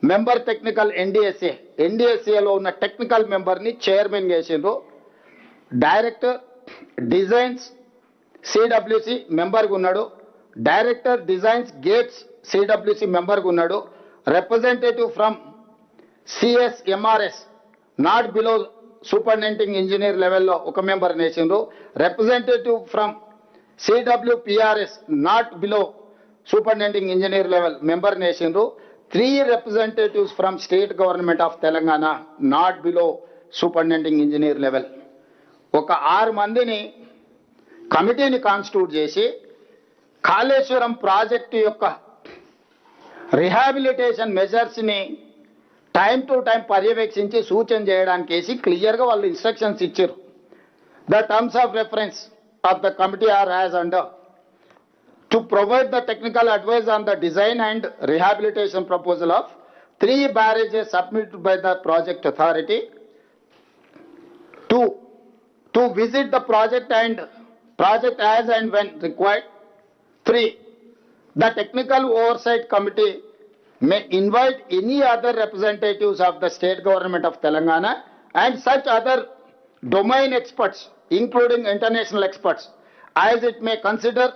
member technical NDSA, ఎన్డీఎస్ఏలో ఉన్న టెక్నికల్ మెంబర్ని చైర్మన్ చేసిండ్రు. డైరెక్టర్ డిజైన్స్ సిడబ్ల్యూసి మెంబర్గా ఉన్నాడు. డైరెక్టర్ డిజైన్స్ గేట్స్ సిడబ్ల్యూసి మెంబర్గా ఉన్నాడు. Representative from CSMRS not below superintending engineer లెవెల్లో ఒక మెంబర్ నేసిండ్రు. Representative from CWPRS not below superintending engineer level member నేసిండ్రు. 3 representatives from state government of Telangana not below superintending engineer level. ఒక 6 మందిని కమిటీని కాన్స్టిట్యూట్ చేసి కాళేశ్వరం ప్రాజెక్టు యొక్క రిహాబిలిటేషన్ మెజర్స్ని టైం టు టైం పర్యవేక్షించి సూచన చేయడానికి వేసి క్లియర్గా వాళ్ళు ఇన్స్ట్రక్షన్స్ ఇచ్చారు. The terms of reference of the committee are as under to provide the technical advice on the design and rehabilitation proposal of 3 barrages submitted by the project authority, to visit the project as and when required. 3, the technical oversight committee may invite any other representatives of the state government of Telangana and such other domain experts including international experts, as it may consider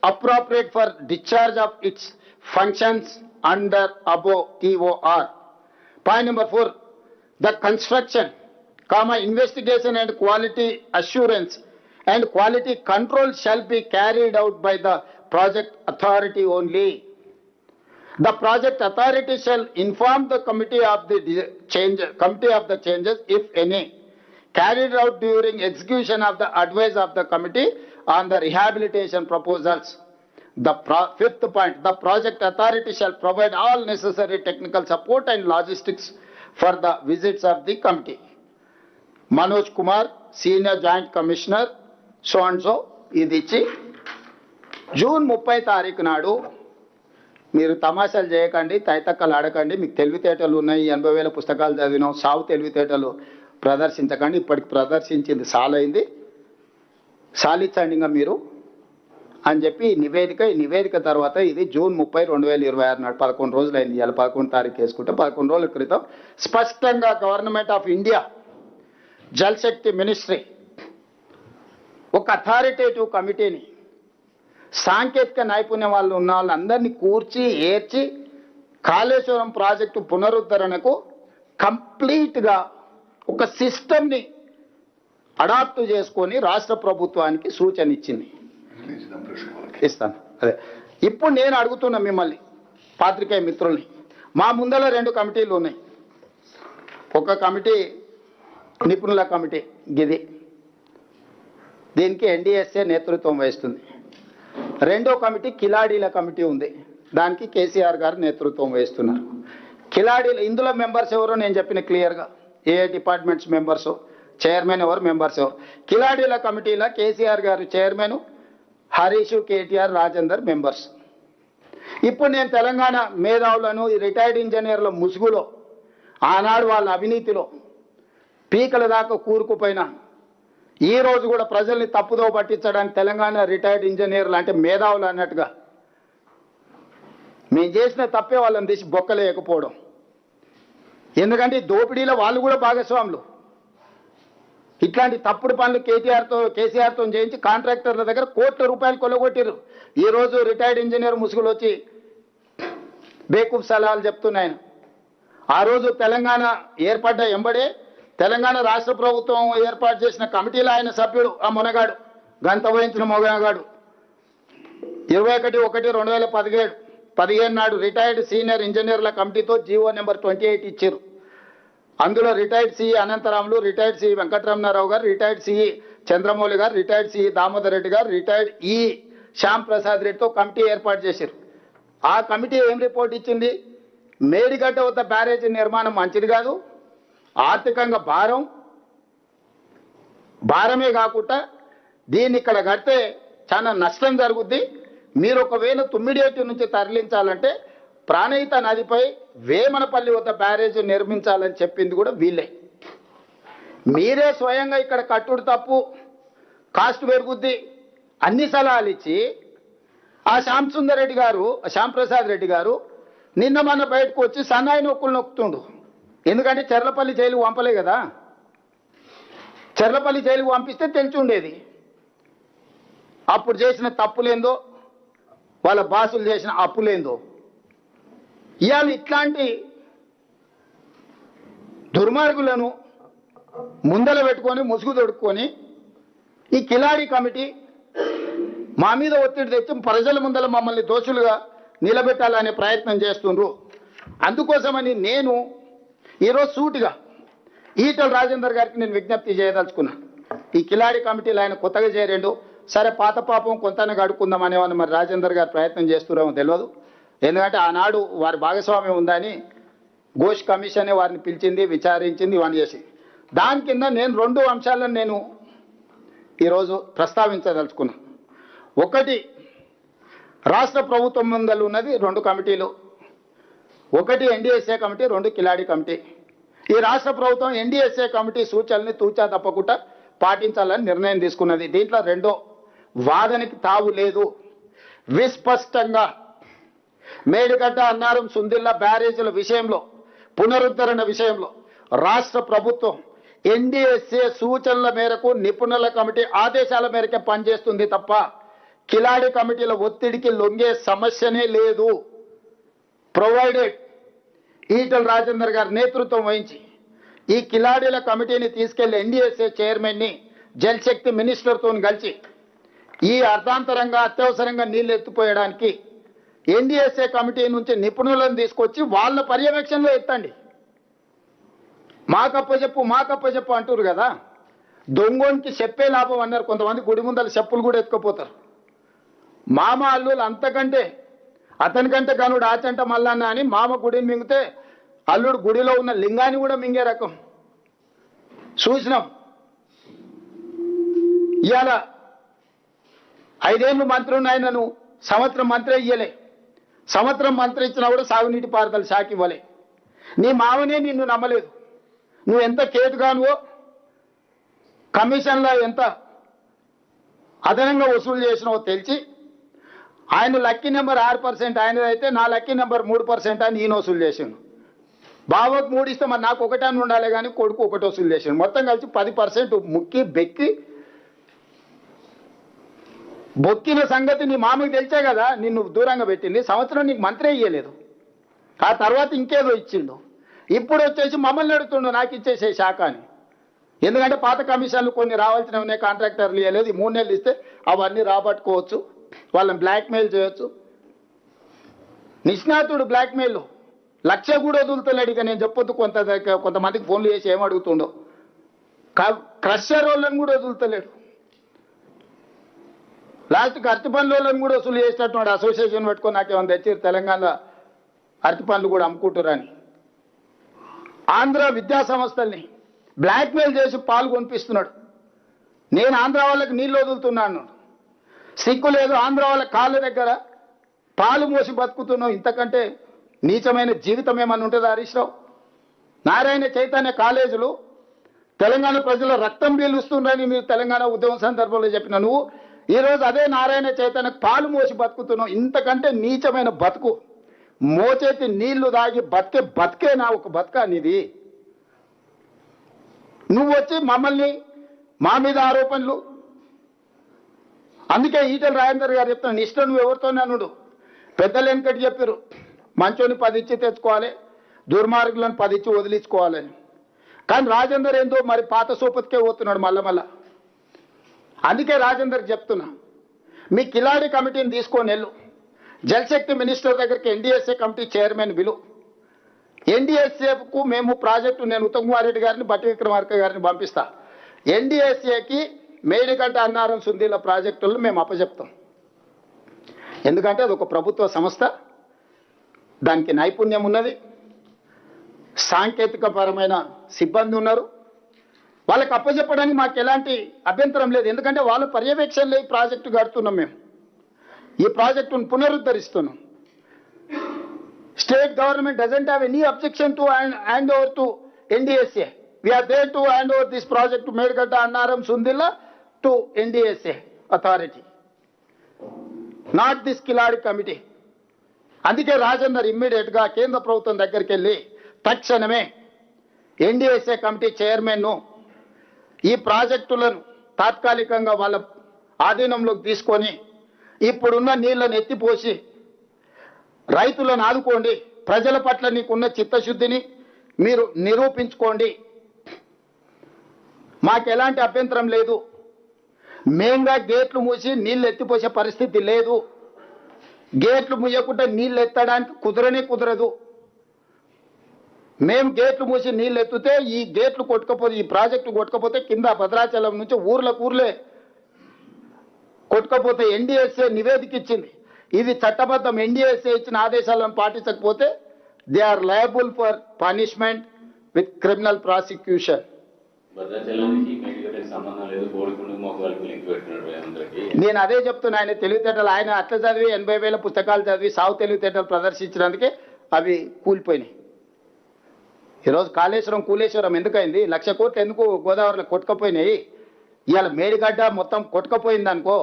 appropriate for discharge of its functions under above TOR. Point number 4, the construction, investigation and quality assurance and quality control shall be carried out by the project authority only. The project authority shall inform the committee of the changes, if any, carried out during execution of the advice of the committee on the rehabilitation proposals. The fifth point, the project authority shall provide all necessary technical support and logistics for the visits of the committee. Manoj Kumar, Senior Joint Commissioner, so and so, ఇది ఇచ్చి జూన్ 30 తారీఖు నాడు మీరు తమాషాలు చేయకండి, తైతక్కలు ఆడకండి, మీకు తెలివితేటలు ఉన్నాయి, 80,000 పుస్తకాలు చదివినాం, సావు తెలివితేటలు ప్రదర్శించకండి, ఇప్పటికి ప్రదర్శించింది సాలైంది, సాలించండి ఇంకా మీరు అని చెప్పి నివేదిక తర్వాత ఇది జూన్ 30, 2026 నాడు 11 రోజులైంది. ఇవాళ 11 తారీఖు వేసుకుంటే 11 రోజుల క్రితం స్పష్టంగా government of India Jal Shakti ministry ఒక అథారిటేటివ్ కమిటీని, సాంకేతిక నైపుణ్యం వాళ్ళు ఉన్న వాళ్ళందరినీ కూర్చి ఏర్చి కాళేశ్వరం ప్రాజెక్టు పునరుద్ధరణకు కంప్లీట్గా ఒక సిస్టమ్ని అడాప్ట్ చేసుకొని రాష్ట్ర ప్రభుత్వానికి సూచన ఇచ్చింది. ఇస్తాను. అదే ఇప్పుడు నేను అడుగుతున్నా మిమ్మల్ని పాత్రికేయ మిత్రుల్ని, మా ముందర 2 కమిటీలు ఉన్నాయి. ఒక కమిటీ నిపుణుల కమిటీ గిది, దీనికి ఎన్డీఎస్ఏ నేతృత్వం వహిస్తుంది. రెండో కమిటీ కిలాడీల కమిటీ ఉంది, దానికి కేసీఆర్ గారు నేతృత్వం వహిస్తున్నారు. కిలాడీలు ఇందులో మెంబర్స్ ఎవరో నేను చెప్పిన క్లియర్గా, ఏ డిపార్ట్మెంట్స్ మెంబర్స్, చైర్మన్ ఎవరు, మెంబర్స్ ఎవరు. కిలాడీల కమిటీలో కేసీఆర్ గారు చైర్మన్, హరీష్, కేటీఆర్, రాజేందర్ మెంబర్స్. ఇప్పుడు నేను తెలంగాణ మేధావులను, రిటైర్డ్ ఇంజనీర్ల ముసుగులో, ఆనాడు వాళ్ళ అవినీతిలో పీకల దాకా కూరుకుపోయిన, ఈ రోజు కూడా ప్రజల్ని తప్పుదో పట్టించడానికి తెలంగాణ రిటైర్డ్ ఇంజనీర్లు అంటే మేధావులు అన్నట్టుగా మేము చేసిన తప్పే వాళ్ళని తీసి బొక్కలేయకపోవడం. ఎందుకంటే దోపిడీలో వాళ్ళు కూడా భాగస్వాములు. ఇట్లాంటి తప్పుడు పనులు కేసీఆర్తో చేయించి కాంట్రాక్టర్ల దగ్గర కోట్ల రూపాయలు కొల్లగొట్టారు. ఈ రోజు రిటైర్డ్ ఇంజనీర్ ముసుగులు వచ్చి బేకూఫ్ సలహాలు చెప్తున్నాయన. ఆ రోజు తెలంగాణ ఏర్పడ్డ ఎంబడే తెలంగాణ రాష్ట్ర ప్రభుత్వం ఏర్పాటు చేసిన కమిటీలో ఆయన సభ్యుడు, ఆ మొనగాడు, గంత వహించిన మొనగాడు. 21/1/2017 నాడు రిటైర్డ్ సీనియర్ ఇంజనీర్ల కమిటీతో జీవో నెంబర్ 28 ఇచ్చారు. అందులో retired CE Anantharamulu, retired CE Venkataramanarao గారు, రిటైర్డ్ సిఈ చంద్రమౌళి గారు, రిటైర్డ్ సిఈ దామోదర్ రెడ్డి గారు, రిటైర్డ్ ఈ శ్యామ్ ప్రసాద్ రెడ్డితో కమిటీ ఏర్పాటు చేశారు. ఆ కమిటీ ఏం రిపోర్ట్ ఇచ్చింది? మేడిగడ్డ వద్ద బ్యారేజీ నిర్మాణం మంచిది కాదు, ఆర్థికంగా భారమే కాకుండా దీన్ని ఇక్కడ కడితే చాలా నష్టం జరుగుద్ది. మీరు ఒకవేళ తుమ్మిడియేటి నుంచి తరలించాలంటే ప్రాణహిత నదిపై వేమనపల్లి వద్ద బ్యారేజ్ నిర్మించాలని చెప్పింది కూడా వీళ్ళే. మీరే స్వయంగా ఇక్కడ కట్టుడు తప్పు, కాస్ట్ పెరుగుద్ది, అన్ని సలహాలు ఇచ్చి ఆ శ్యామ్ ప్రసాద్ రెడ్డి గారు నిన్న మన బయటకు వచ్చి సన్నాయి నొక్కులు నొక్కుతుండు. ఎందుకంటే చెర్లపల్లి జైలుకు పంపలే కదా, చెర్లపల్లి జైలుకు పంపిస్తే తెలిసి ఉండేది అప్పుడు చేసిన తప్పులేందో, వాళ్ళ బాసులు చేసిన అప్పులేందో. ఇవాళ ఇట్లాంటి దుర్మార్గులను ముందల పెట్టుకొని ముసుగు తొడుక్కొని ఈ కిలాడి కమిటీ మా మీద ఒత్తిడి తెచ్చి ప్రజల ముందల మమ్మల్ని దోషులుగా నిలబెట్టాలనే ప్రయత్నం చేస్తుండ్రు. అందుకోసమని నేను ఈరోజు సూటిగా ఈటల రాజేందర్ గారికి నేను విజ్ఞప్తి చేయదలుచుకున్నా. ఈ కిలాడి కమిటీలు ఆయన కొత్తగా చేరేండు, సరే పాత పాపం కొంతనే గడుకుందాం అనేవాళ్ళు మరి రాజేందర్ గారు ప్రయత్నం చేస్తున్నారో తెలియదు. ఎందుకంటే ఆనాడు వారి భాగస్వామ్యం ఉందని ఘోష్ కమిషన్ వారిని పిలిచింది, విచారించింది, ఇవన్నీ చేసి దాని కింద నేను 2 అంశాలను నేను ఈరోజు ప్రస్తావించదలుచుకున్నా. ఒకటి, రాష్ట్ర ప్రభుత్వం ముందలు ఉన్నది 2 కమిటీలు, ఒకటి ఎన్డీఎస్ఏ కమిటీ, 2 కిలాడి కమిటీ. ఈ రాష్ట్ర ప్రభుత్వం ఎన్డీఎస్ఏ కమిటీ సూచనల్ని తూచా తప్పకుండా పాటించాలని నిర్ణయం తీసుకున్నది. దీంట్లో రెండో వాదనకి తావు లేదు. విస్పష్టంగా మేడిగడ్డ, అన్నారం, సుందిల్ల బ్యారేజీల విషయంలో, పునరుద్ధరణ విషయంలో రాష్ట్ర ప్రభుత్వం ఎన్డీఎస్ఏ సూచనల మేరకు నిపుణుల కమిటీ ఆదేశాల మేరకే పనిచేస్తుంది తప్ప కిలాడి కమిటీల ఒత్తిడికి లొంగే సమస్యనే లేదు. ప్రొవైడెడ్ ఈటల రాజేందర్ గారి నేతృత్వం వహించి ఈ కిలాడీల కమిటీని తీసుకెళ్లి ఎన్డీఎస్ఏ చైర్మన్ని జలశక్తి మినిస్టర్తో కలిసి ఈ అర్ధాంతరంగా అత్యవసరంగా నీళ్లు ఎత్తిపోయడానికి ఎన్డీఎస్ఏ కమిటీ నుంచి నిపుణులను తీసుకొచ్చి వాళ్ళ పర్యవేక్షణలో ఎత్తండి. మాకప్పచెప్పు అంటారు కదా, దొంగోనికి చెప్పే లాభం అన్నారు. కొంతమంది గుడి ముందర చెప్పులు కూడా ఎత్తుకుపోతారు. మామ అల్లులు అంతకంటే అతనికంటే గనుడు ఆచంట మల్లన్న అని మామ గుడిని మింగితే అల్లుడు గుడిలో ఉన్న లింగాన్ని కూడా మింగే రకం చూసినాం. ఇవాళ 5 ఏళ్ళు మంత్రి ఉన్నాయనను సంవత్సరం మంత్రి ఇయ్యలే. సంవత్సరం మంత్రి ఇచ్చినా కూడా సాగునీటి పారుదల శాఖ ఇవ్వలే. నీ మామనే నిన్ను నమ్మలేదు. నువ్వు ఎంత కేటుగానువో, కమిషన్లో ఎంత అదనంగా వసూలు చేసినావో తెలిసి ఆయన లక్కీ నెంబర్ 6% ఆయనదైతే నా లక్కీ నెంబర్ 3% అని ఈయన వసూలు చేసిండు. బావకు 3 ఇస్తే మరి నాకు 1 అని ఉండాలి కానీ కొడుకు 1 వసూలు చేసిండు. మొత్తం కలిసి 10% ముక్కి బెక్కి బొక్కిన సంగతి నీ మామకి తెలిసే కదా నిన్ను దూరంగా పెట్టింది. సంవత్సరం నీకు మంత్రి ఇయ్యలేదు. ఆ తర్వాత ఇంకేదో ఇచ్చిండు. ఇప్పుడు వచ్చేసి మమ్మల్ని అడుగుతుండు నాకు ఇచ్చేసే శాఖ అని. ఎందుకంటే పాత కమిషన్లు కొన్ని రావాల్సినవి కాంట్రాక్టర్లు ఇవ్వలేదు. 3 నెలలు ఇస్తే అవన్నీ రాబట్టుకోవచ్చు, వాళ్ళని బ్లాక్మెయిల్ చేయొచ్చు. నిష్ణాతుడు బ్లాక్మెయిల్ 1,00,000 కూడా వదులుతలేడు. ఇక నేను చెప్పొద్దు, కొంతమందికి ఫోన్లు చేసి ఏమడుగుతుండో. క్రషర్ వాళ్ళని కూడా వదులుతలేడు. లాస్ట్కి అరటి పండ్ల వాళ్ళని కూడా వసూలు చేసినట్టు అసోసియేషన్ పెట్టుకొని నాకేమైనా తెచ్చారు తెలంగాణ అరటి పండ్లు కూడా అమ్ముకుంటారని. ఆంధ్ర విద్యా సంస్థల్ని బ్లాక్మెయిల్ చేసి పాలు కొనిపిస్తున్నాడు. నేను ఆంధ్ర వాళ్ళకి నీళ్ళు వదులుతున్నాను, సిగ్గు లేదు. ఆంధ్ర వాళ్ళ కాళ్ళ దగ్గర పాలు మోసి బతుకుతున్నావు. ఇంతకంటే నీచమైన జీవితం ఏమన్నా ఉంటుందా హరీష్ రావు? నారాయణ చైతన్య కాలేజీలు తెలంగాణ ప్రజల రక్తం పీలుస్తుందని మీరు తెలంగాణ ఉద్యమం సందర్భంలో చెప్పిన నువ్వు ఈరోజు అదే నారాయణ చైతన్య పాలు మోసి బతుకుతున్నావు. ఇంతకంటే నీచమైన బతుకు, మోచేతి నీళ్లు దాగి బతికే నా ఒక బతుక నీది. నువ్వు వచ్చి మమ్మల్ని మా మీద ఆరోపణలు. అందుకే ఈటల రాజేందర్ గారు చెప్తున్నాను, ఇష్టం నువ్వు ఎవరితోనూ పెద్దలు వెనకటి చెప్పారు, మంచోని 10 ఇచ్చి తెచ్చుకోవాలి, దుర్మార్గులను 10 ఇచ్చి వదిలించుకోవాలని. కానీ రాజేందర్ ఏందో మరి పాత సోపతికే పోతున్నాడు మళ్ళా. అందుకే రాజేందర్ చెప్తున్నా, మీ కిలాడి కమిటీని తీసుకొని వెళ్ళు, జలశక్తి మినిస్టర్ దగ్గరికి ఎన్డీఎస్ఏ కమిటీ చైర్మన్ విలు. ఎన్డీఎస్ఏకు మేము ప్రాజెక్టు, నేను ఉత్తమ్ కుమార్ రెడ్డి గారిని బట్టి విక్రమార్క గారిని పంపిస్తా. ఎన్డీఎస్ఏకి మేడిగడ్డ అన్నారం సుందీల ప్రాజెక్టులను మేము అప్పచెప్తాం. ఎందుకంటే అది ఒక ప్రభుత్వ సంస్థ, దానికి నైపుణ్యం ఉన్నది, సాంకేతికపరమైన సిబ్బంది ఉన్నారు. వాళ్ళకి అప్పచెప్పడానికి మాకు ఎలాంటి అభ్యంతరం లేదు. ఎందుకంటే వాళ్ళ పర్యవేక్షణలో ఈ ప్రాజెక్టు కడుతున్నాం. మేము ఈ ప్రాజెక్టును పునరుద్ధరిస్తున్నాం. State government doesn't have any objection to hand over to NDSA. We are there to hand over this project Medigadda Annaram Sundilla to NDSA authority, not this కిలాడి కమిటీ. అందుకే రాజేందర్ ఇమ్మీడియట్గా కేంద్ర ప్రభుత్వం దగ్గరికి వెళ్ళి తక్షణమే ఎన్డీఎస్ఏ కమిటీ చైర్మన్ను ఈ ప్రాజెక్టులను తాత్కాలికంగా వాళ్ళ ఆధీనంలోకి తీసుకొని ఇప్పుడున్న నీళ్లను ఎత్తిపోసి రైతులను ఆదుకోండి, ప్రజల పట్ల నీకున్న చిత్తశుద్ధిని మీరు నిరూపించుకోండి. మాకు ఎలాంటి అభ్యంతరం లేదు. మేంగా గేట్లు మూసి నీళ్ళు ఎత్తిపోసే పరిస్థితి లేదు. గేట్లు మూయకుండా నీళ్ళు ఎత్తడానికి కుదరదు. మేము గేట్లు మూసి నీళ్ళు ఎత్తితే ఈ గేట్లు కొట్టుకపోతే, ఈ ప్రాజెక్టు కొట్టుకపోతే కింద భద్రాచలం నుంచి ఊర్లే కొట్టుకపోతే ఎన్డీఎస్ఏ నివేదిక ఇచ్చింది. ఇది చట్టబద్ధం. ఎన్డీఎస్ఏ ఇచ్చిన ఆదేశాలను పాటించకపోతే they are liable for punishment with criminal prosecution. నేను అదే చెప్తున్నా, ఆయన తెలివితేటలు, ఆయన అట్లా చదివి 80,000 పుస్తకాలు చదివి సాగు తెలివితేటలు ప్రదర్శించడానికే అవి కూలిపోయినాయి. ఈరోజు కాళేశ్వరం కూలేశ్వరం ఎందుకైంది? 1,00,000 కోట్లు ఎందుకు గోదావరిలో కొట్టుకపోయినాయి? ఇవాళ మేడిగడ్డ మొత్తం కొట్టుకపోయింది అనుకో,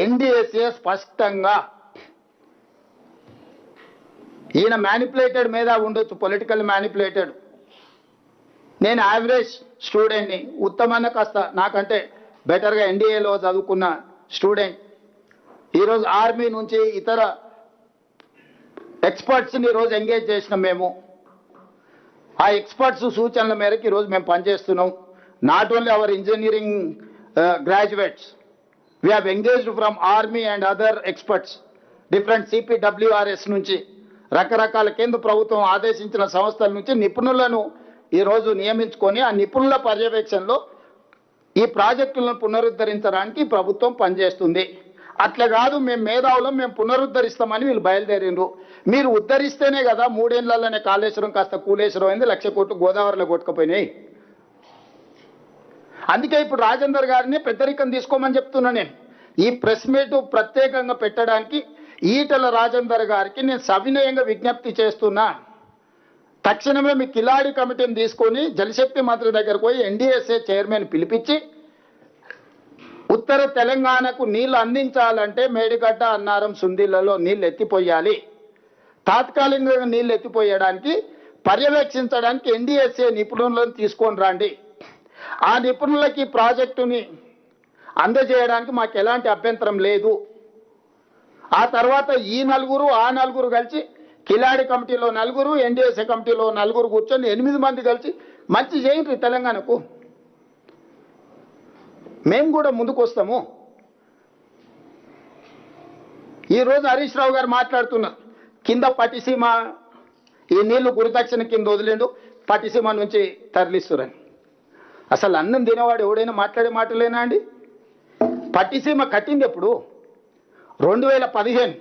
ఎన్డీఎస్ఏ స్పష్టంగా ఈయన మ్యానిపులేటెడ్ మీద ఉండొచ్చు, పొలిటికల్ మ్యానిపులేటెడ్. నేను యావరేజ్ స్టూడెంట్ని, ఉత్తమన్న కాస్త నాకంటే బెటర్గా ఎన్డీఏలో చదువుకున్న స్టూడెంట్. ఈరోజు ఆర్మీ నుంచి ఇతర ఎక్స్పర్ట్స్ని ఈరోజు ఎంగేజ్ చేసినాం మేము. ఆ ఎక్స్పర్ట్స్ సూచనల మేరకు ఈరోజు మేము పనిచేస్తున్నాం. Not only our engineering graduates, we have engaged from army and other experts, different CPWRS నుంచి, రకరకాల కేంద్ర ప్రభుత్వం ఆదేశించిన సంస్థల నుంచి నిపుణులను ఈరోజు నియమించుకొని ఆ నిపుణుల పర్యవేక్షణలో ఈ ప్రాజెక్టులను పునరుద్ధరించడానికి ప్రభుత్వం పనిచేస్తుంది. అట్లా కాదు మేము మేధావులం, మేము పునరుద్ధరిస్తామని వీళ్ళు బయలుదేరిండ్రు. మీరు ఉద్ధరిస్తేనే కదా 3 ఏళ్లలోనే కాళేశ్వరం కాస్త కూలేశ్వరం అయింది, 1,00,000 కోట్లు గోదావరిలో కొట్టుకుపోయినాయి. అందుకే ఇప్పుడు రాజేందర్ గారిని పెద్దరికం తీసుకోమని చెప్తున్నా. నేను ఈ ప్రెస్ మీట్ ప్రత్యేకంగా పెట్టడానికి ఈటల రాజేందర్ గారికి నేను సవినయంగా విజ్ఞప్తి చేస్తున్నా. తక్షణమే మీ కిలాడి కమిటీని తీసుకొని జలశక్తి మంత్రి దగ్గరకు పోయి ఎన్డీఎస్ఏ చైర్మన్ పిలిపించి ఉత్తర తెలంగాణకు నీళ్లు అందించాలంటే మేడిగడ్డ, అన్నారం, సుందిళ్లలో నీళ్లు ఎత్తిపోయాలి. తాత్కాలికంగా నీళ్లు ఎత్తిపోయడానికి పర్యవేక్షించడానికి ఎన్డీఎస్ఏ నిపుణులను తీసుకొని రండి. ఆ నిపుణులకి ప్రాజెక్టుని అందజేయడానికి మాకు ఎలాంటి అభ్యంతరం లేదు. ఆ తర్వాత ఈ నలుగురు ఆ నలుగురు కలిసి కిలాడి కమిటీలో 4, ఎన్డీఎస్ఏ కమిటీలో 4 కూర్చొని 8 మంది కలిసి మంచి చేయండి తెలంగాణకు. మేము కూడా ముందుకు వస్తాము. ఈరోజు హరీష్ రావు గారు మాట్లాడుతున్నారు, కింద పట్టిసీమ ఈ నీళ్లు గురుదక్షిణ కింద వదిలేండు, పట్టిసీమ నుంచి తరలిస్తురని. అసలు అన్నం తినేవాడు ఎవడైనా మాట్లాడే మాటలేనా అండి? పట్టిసీమ కట్టింది ఎప్పుడు? 2015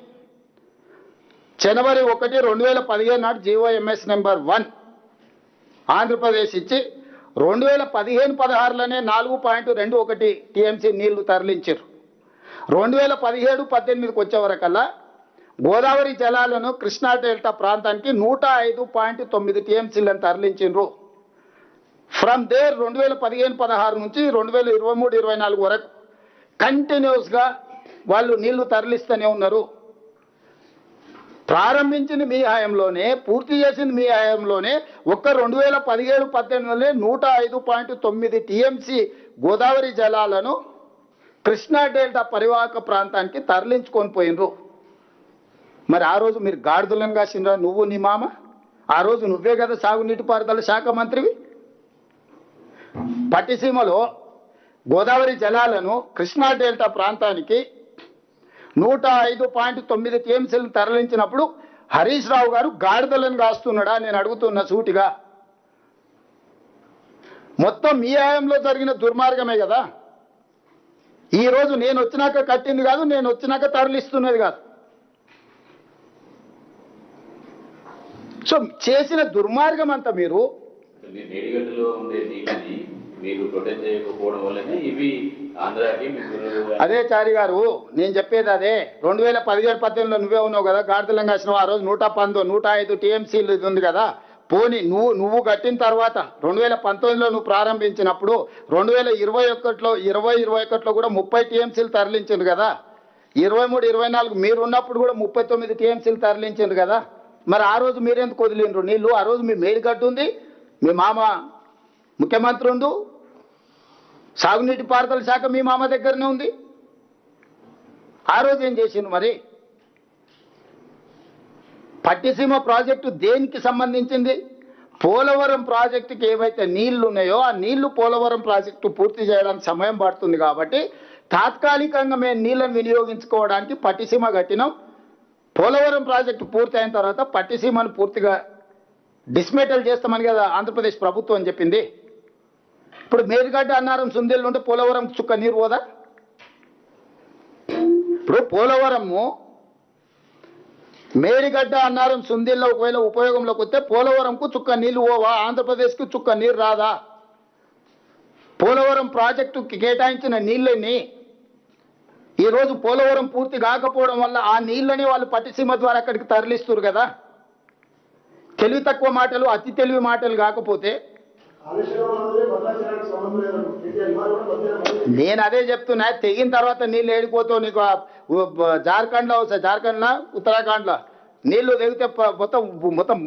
జనవరి 1, 2015 నాడు జీవోఎంఎస్ నెంబర్ 1 ఆంధ్రప్రదేశ్ ఇచ్చి 2015-16లోనే 4.21 టీఎంసీ నీళ్లు తరలించారు. 2017-18కి వచ్చే వరకల్లా గోదావరి జలాలను కృష్ణా డెల్టా ప్రాంతానికి 105.9 టీఎంసీలను తరలించారు. ఫ్రమ్ దేర్ 2015-16 నుంచి 2023-24 వరకు కంటిన్యూస్గా వాళ్ళు నీళ్లు తరలిస్తూనే ఉన్నారు. ప్రారంభించింది మీ హయాంలోనే, పూర్తి చేసింది మీ హయాంలోనే. ఒక్క 2017-18లోనే 105.9 టీఎంసీ గోదావరి జలాలను కృష్ణా డెల్టా పరివాహక ప్రాంతానికి తరలించుకొని పోయినరు. మరి ఆ రోజు మీరు గాడిదలను కాసిండ్రా, నువ్వు నీ మామ? ఆ రోజు నువ్వే కదా సాగునీటి పారుదల శాఖ మంత్రివి. పట్టిసీమలో గోదావరి జలాలను కృష్ణా డెల్టా ప్రాంతానికి 105.9 టీఎంసీలను తరలించినప్పుడు హరీష్ రావు గారు గాడిదలను కాస్తున్నాడా? నేను అడుగుతున్న సూటిగా. మొత్తం మీ హయాంలో జరిగిన దుర్మార్గమే కదా. ఈరోజు నేను వచ్చినాక కట్టింది కాదు, నేను వచ్చినాక తరలిస్తున్నది కాదు. సో చేసిన దుర్మార్గం అంతా మీరు అదే చారి గారు, నేను చెప్పేది అదే. 2017-18లో నువ్వే ఉన్నావు కదా, గాడిదలం కాసినావు. ఆ రోజు 105 టీఎంసీలు ఇది ఉంది కదా. పోనీ నువ్వు కట్టిన తర్వాత 2019లో నువ్వు ప్రారంభించినప్పుడు 2021లో కూడా 30 టీఎంసీలు తరలించింది కదా. 23-24 మీరు ఉన్నప్పుడు కూడా 39 టీఎంసీలు తరలించింది కదా. మరి ఆ రోజు మీరెందుకు వదిలిండ్రు నీళ్ళు? ఆ రోజు మీ మేడిగడ్డ ఉంది, మీ మామ ముఖ్యమంత్రి ఉండు, సాగునీటి పారుదల శాఖ మీ మామ దగ్గరనే ఉంది. ఆ రోజు ఏం చేసిండ్రు మరి? పట్టిసీమ ప్రాజెక్టు దేనికి సంబంధించింది? పోలవరం ప్రాజెక్టుకి ఏవైతే నీళ్లు ఉన్నాయో ఆ నీళ్లు పోలవరం ప్రాజెక్టు పూర్తి చేయడానికి సమయం పడుతుంది కాబట్టి తాత్కాలికంగా మేము నీళ్లను వినియోగించుకోవడానికి పట్టిసీమ కట్టినాం. పోలవరం ప్రాజెక్టు పూర్తి అయిన తర్వాత పట్టిసీమను పూర్తిగా డిస్మేటల్ చేస్తామని కదా ఆంధ్రప్రదేశ్ ప్రభుత్వం అని చెప్పింది. ఇప్పుడు మేడిగడ్డ, అన్నారం, సుందిళ్ళు ఉంటే పోలవరం చుక్క నీరు పోదా? ఇప్పుడు పోలవరము మేడిగడ్డ, అన్నారం, సుందిళ్ళ ఒకవేళ ఉపయోగంలోకి వస్తే పోలవరంకు చుక్క నీళ్లు పోవా? ఆంధ్రప్రదేశ్కి చుక్క నీరు రాదా? పోలవరం ప్రాజెక్టుకి కేటాయించిన నీళ్ళని ఈరోజు పోలవరం పూర్తి కాకపోవడం వల్ల ఆ నీళ్ళని వాళ్ళు పట్టిసీమ ద్వారా అక్కడికి తరలిస్తారు కదా. తెలివి తక్కువ మాటలు, అతి తెలివి మాటలు కాకపోతే నేను అదే చెప్తున్నా. తెగిన తర్వాత నీళ్ళు ఏడిపోతావు. నీకు జార్ఖండ్లో జార్ఖండ్లో ఉత్తరాఖండ్లో నీళ్లు తెగితే మొత్తం మొత్తం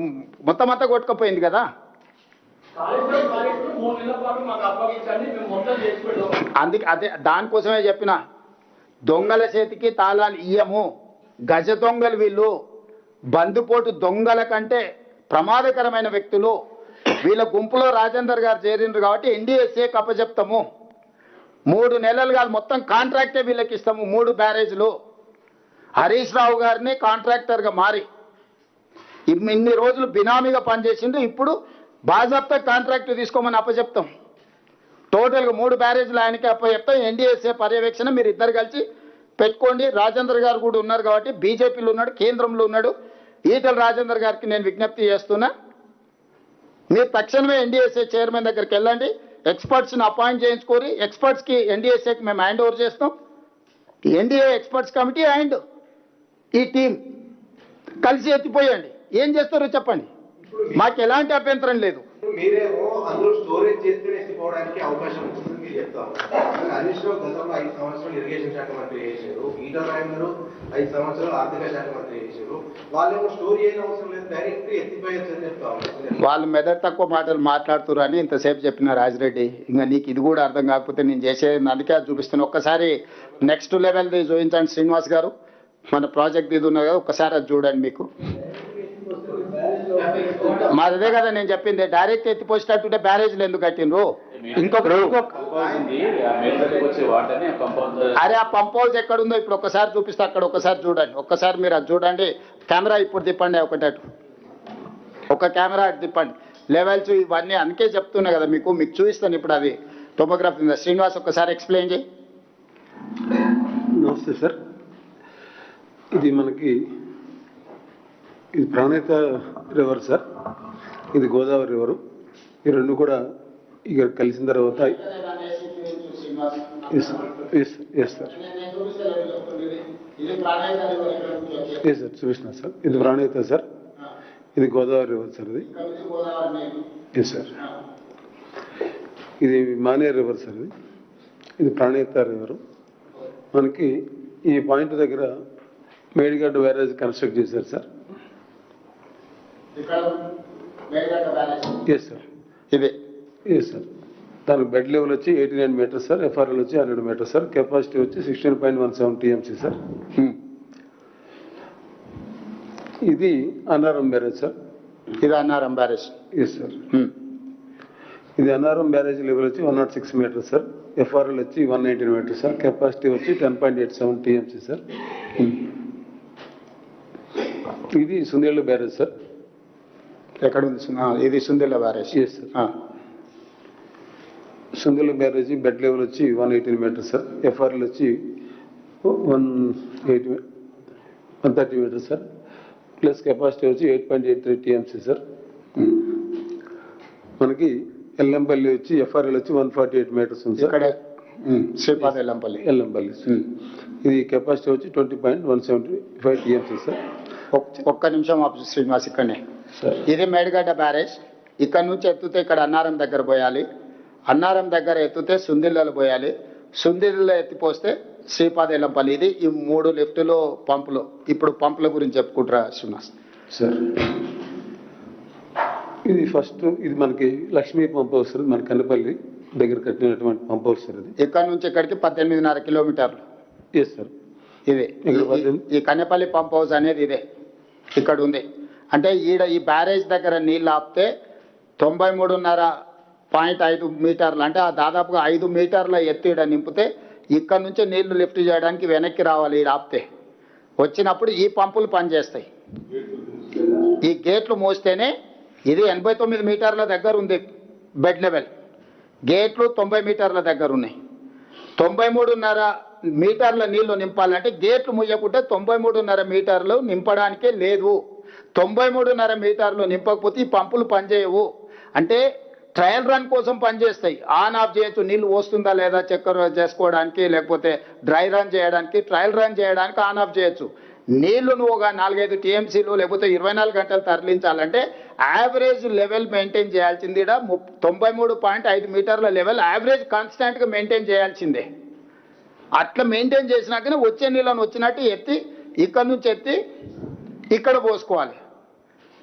మొత్తం అంతా కొట్టుకుపోయింది కదా. అందుకే అదే దానికోసమే చెప్పిన దొంగల చేతికి తాళాలు ఇయ్యము. గజ దొంగలు వీళ్ళు, బందుపోటు దొంగల కంటే ప్రమాదకరమైన వ్యక్తులు. వీళ్ళ గుంపులో రాజేందర్ గారు చేరిండ్రు కాబట్టి ఎన్డీఎస్ఏ అప్పచెప్తాము. 3 నెలలు కాదు, మొత్తం కాంట్రాక్టే వీళ్ళకి ఇస్తాము. 3 బ్యారేజ్లు. హరీష్ రావు గారిని కాంట్రాక్టర్గా మారి ఇన్ని రోజులు బినామీగా పనిచేసిండు. ఇప్పుడు బాజాప్తా కాంట్రాక్ట్ తీసుకోమని అప్పచెప్తాం. టోటల్గా 3 బ్యారేజ్లు ఆయనకి అప్పచెప్తాం. ఎన్డీఎస్ఏ పర్యవేక్షణ మీరు ఇద్దరు కలిసి పెట్టుకోండి. రాజేందర్ గారు కూడా ఉన్నారు కాబట్టి, బీజేపీలో ఉన్నాడు, కేంద్రంలో ఉన్నాడు. ఈటల రాజేందర్ గారికి నేను విజ్ఞప్తి చేస్తున్నా, మీరు తక్షణమే ఎన్డీఎస్ఏ చైర్మన్ దగ్గరికి వెళ్ళండి, ఎక్స్పర్ట్స్ని అపాయింట్ చేయించుకోరి. ఎక్స్పర్ట్స్కి ఎన్డీఎస్ఏకి మేము హ్యాండ్ ఓవర్ చేస్తాం. ఎన్డీఏ ఎక్స్పర్ట్స్ కమిటీ అండ్ ఈ టీం కలిసి ఎత్తిపోయండి. ఏం చేస్తారో చెప్పండి, మాకు ఎలాంటి అభ్యంతరం లేదు. మీరేమో అందులో స్టోరేజ్ చేస్తే ఎత్తిపోవడానికి అవకాశం ఉంటుంది మీరు చెప్తారు. హరీష్ రావు గతంలో 5 సంవత్సరాలు ఇరిగేషన్ శాఖ మంత్రి చేశారు, ఈటల రాజేందర్ 5 సంవత్సరాలు ఆర్థిక శాఖ మంత్రి చేశారు. వాళ్ళేమో స్టోరీ చేయని అవసరం లేదు, డైరెక్ట్ ఎత్తిపోయచ్చు అని చెప్తా ఉన్నారు. వాళ్ళు మెదడు తక్కువ మాటలు మాట్లాడుతున్నారు అని ఇంతసేపు చెప్పిన రాజిరెడ్డి. ఇంకా నీకు ఇది కూడా అర్థం కాకపోతే నేను చేసేది అందుకే అది చూపిస్తాను. ఒక్కసారి నెక్స్ట్ లెవెల్ది చూపించండి శ్రీనివాస్ గారు. మన ప్రాజెక్ట్ ఇది ఉన్నది కదా, ఒక్కసారి అది చూడండి. మీకు మాదే కదా నేను చెప్పింది, డైరెక్ట్ ఎత్తిపోసేటట్టుంటే బ్యారేజ్లు ఎందుకు కట్టిండ్రు? అరే ఆ పంప్ హౌస్ ఎక్కడుందో ఇప్పుడు ఒక్కసారి చూపిస్తే అక్కడ ఒక్కసారి చూడండి. ఒక్కసారి మీరు అది చూడండి. కెమెరా ఇప్పుడు తిప్పండి, ఒకటట్టు ఒక కెమెరా అటు తిప్పండి. లెవెల్స్ ఇవన్నీ అందుకే చెప్తున్నా కదా మీకు చూపిస్తాను. ఇప్పుడు అది టోపోగ్రఫీ శ్రీనివాస్ ఒక్కసారి ఎక్స్ప్లెయిన్ చేయి. నమస్తే సార్. ఇది మనకి ఇది ప్రాణేత రివర్ సార్, ఇది గోదావరి రివరు. ఈ రెండు కూడా ఇక కలిసిన తర్వాత ఎస్ సార్ ఎస్ సార్ చూపిస్తున్నా సార్. ఇది ప్రాణేత సార్, ఇది గోదావరి రివర్ సార్. ఇది ఎస్ సార్. ఇది మానేర్ రివర్ సార్. ఇది ప్రాణేత రివరు. మనకి ఈ పాయింట్ దగ్గర మేడిగడ్డ బ్యారేజ్ కన్స్ట్రక్ట్ చేశారు సార్. Yes sir. ఇది ఎస్ సార్. దానికి బెడ్ లెవెల్ వచ్చి 89 మీటర్స్ సార్, ఎఫ్ఆర్ఎల్ వచ్చి 100 మీటర్స్ సార్, కెపాసిటీ వచ్చి 16.17 టీఎంసీ సార్. ఇది అన్నారం బ్యారేజ్ సార్. ఇది అన్నారం బ్యారేజ్. Yes sir. ఇది అన్నారం బ్యారేజ్ లెవెల్ వచ్చి 106 మీటర్స్ సార్, ఎఫ్ఆర్ఎల్ వచ్చి 119 మీటర్స్ సార్, కెపాసిటీ వచ్చి 10.87 టీఎంసీ సార్. ఇది సుందేళ్ళ బ్యారేజ్ సార్. ఎక్కడ ఉంది? ఇది Sundella barrage. Yes sir. Sundella barrage bed level వచ్చి 118 మీటర్స్ సార్, ఎఫ్ఆర్ఎల్ వచ్చి 130 మీటర్స్ సార్, ప్లస్ కెపాసిటీ వచ్చి 8.83 టీఎంసీ సార్. మనకి ఎల్లంపల్లి వచ్చి ఎఫ్ఆర్ఎల్ వచ్చి 148 మీటర్స్ ఉంది సార్. శ్రీపాద ఎల్లంపల్లి. ఇది కెపాసిటీ వచ్చి 20.175 టీఎంసీ సార్. ఒక్క నిమిషం శ్రీనివాస్ ఇక్కడనే. సార్ ఇది మేడిగడ్డ బ్యారేజ్. ఇక్కడ నుంచి ఎత్తుతే ఇక్కడ అన్నారం దగ్గర పోయాలి, అన్నారం దగ్గర ఎత్తుతే సుందిళ్ళలో పోయాలి, సుందిళ్ళలో ఎత్తిపోస్తే శ్రీపాద ఎల్లంపల్లి. ఇది ఈ 3 లిఫ్టులు పంపులు. ఇప్పుడు పంపుల గురించి చెప్పుకుంటారా శ్రీనివాస్? సార్ ఇది ఫస్ట్ ఇది మనకి లక్ష్మీ పంప్ హౌస్ సార్, మన కన్నపల్లి దగ్గర కట్టినటువంటి పంప్ హౌస్ సార్. ఇది ఇక్కడ నుంచి ఇక్కడికి 18.5 కిలోమీటర్లు. Yes sir. ఇది ఈ కన్నెపల్లి పంప్ హౌస్ అనేది ఇదే ఇక్కడ ఉంది. అంటే ఈ బ్యారేజ్ దగ్గర నీళ్ళు ఆపితే 93.5 మీటర్లు, అంటే దాదాపుగా 5 మీటర్ల ఎత్తుడ నింపితే ఇక్కడ నుంచి నీళ్లు లిఫ్ట్ చేయడానికి వెనక్కి రావాలి. ఈ ఆపితే వచ్చినప్పుడు ఈ పంపులు పనిచేస్తాయి. ఈ గేట్లు మోస్తేనే ఇది 89 మీటర్ల దగ్గర ఉంది బెడ్ లెవెల్. గేట్లు 90 మీటర్ల దగ్గర ఉన్నాయి. 93.5 మీటర్ల నీళ్లు నింపాలంటే గేట్లు ముయ్యకుంటే 93.5 మీటర్లు నింపడానికే లేదు. 93.5 మీటర్లు నింపకపోతే ఈ పంపులు పనిచేయవు. అంటే ట్రయల్ రన్ కోసం పనిచేస్తాయి. ఆన్ ఆఫ్ చేయొచ్చు, నీళ్లు వస్తుందా లేదా చెక్ చేసుకోవడానికి, లేకపోతే డ్రై రన్ చేయడానికి, ట్రయల్ రన్ చేయడానికి ఆన్ ఆఫ్ చేయొచ్చు. నీళ్లు నువ్వు ఒక 4-5 టీఎంసీలు లేకపోతే 24 గంటలు తరలించాలంటే యావరేజ్ లెవెల్ మెయింటైన్ చేయాల్సింది. 93.5 మీటర్ల లెవెల్ యావరేజ్ కాన్స్టాంట్గా మెయింటైన్ చేయాల్సిందే. అట్లా మెయింటైన్ చేసినాకనే వచ్చే నీళ్ళను వచ్చినట్టు ఎత్తి ఇక్కడ నుంచి ఎత్తి ఇక్కడ పోసుకోవాలి.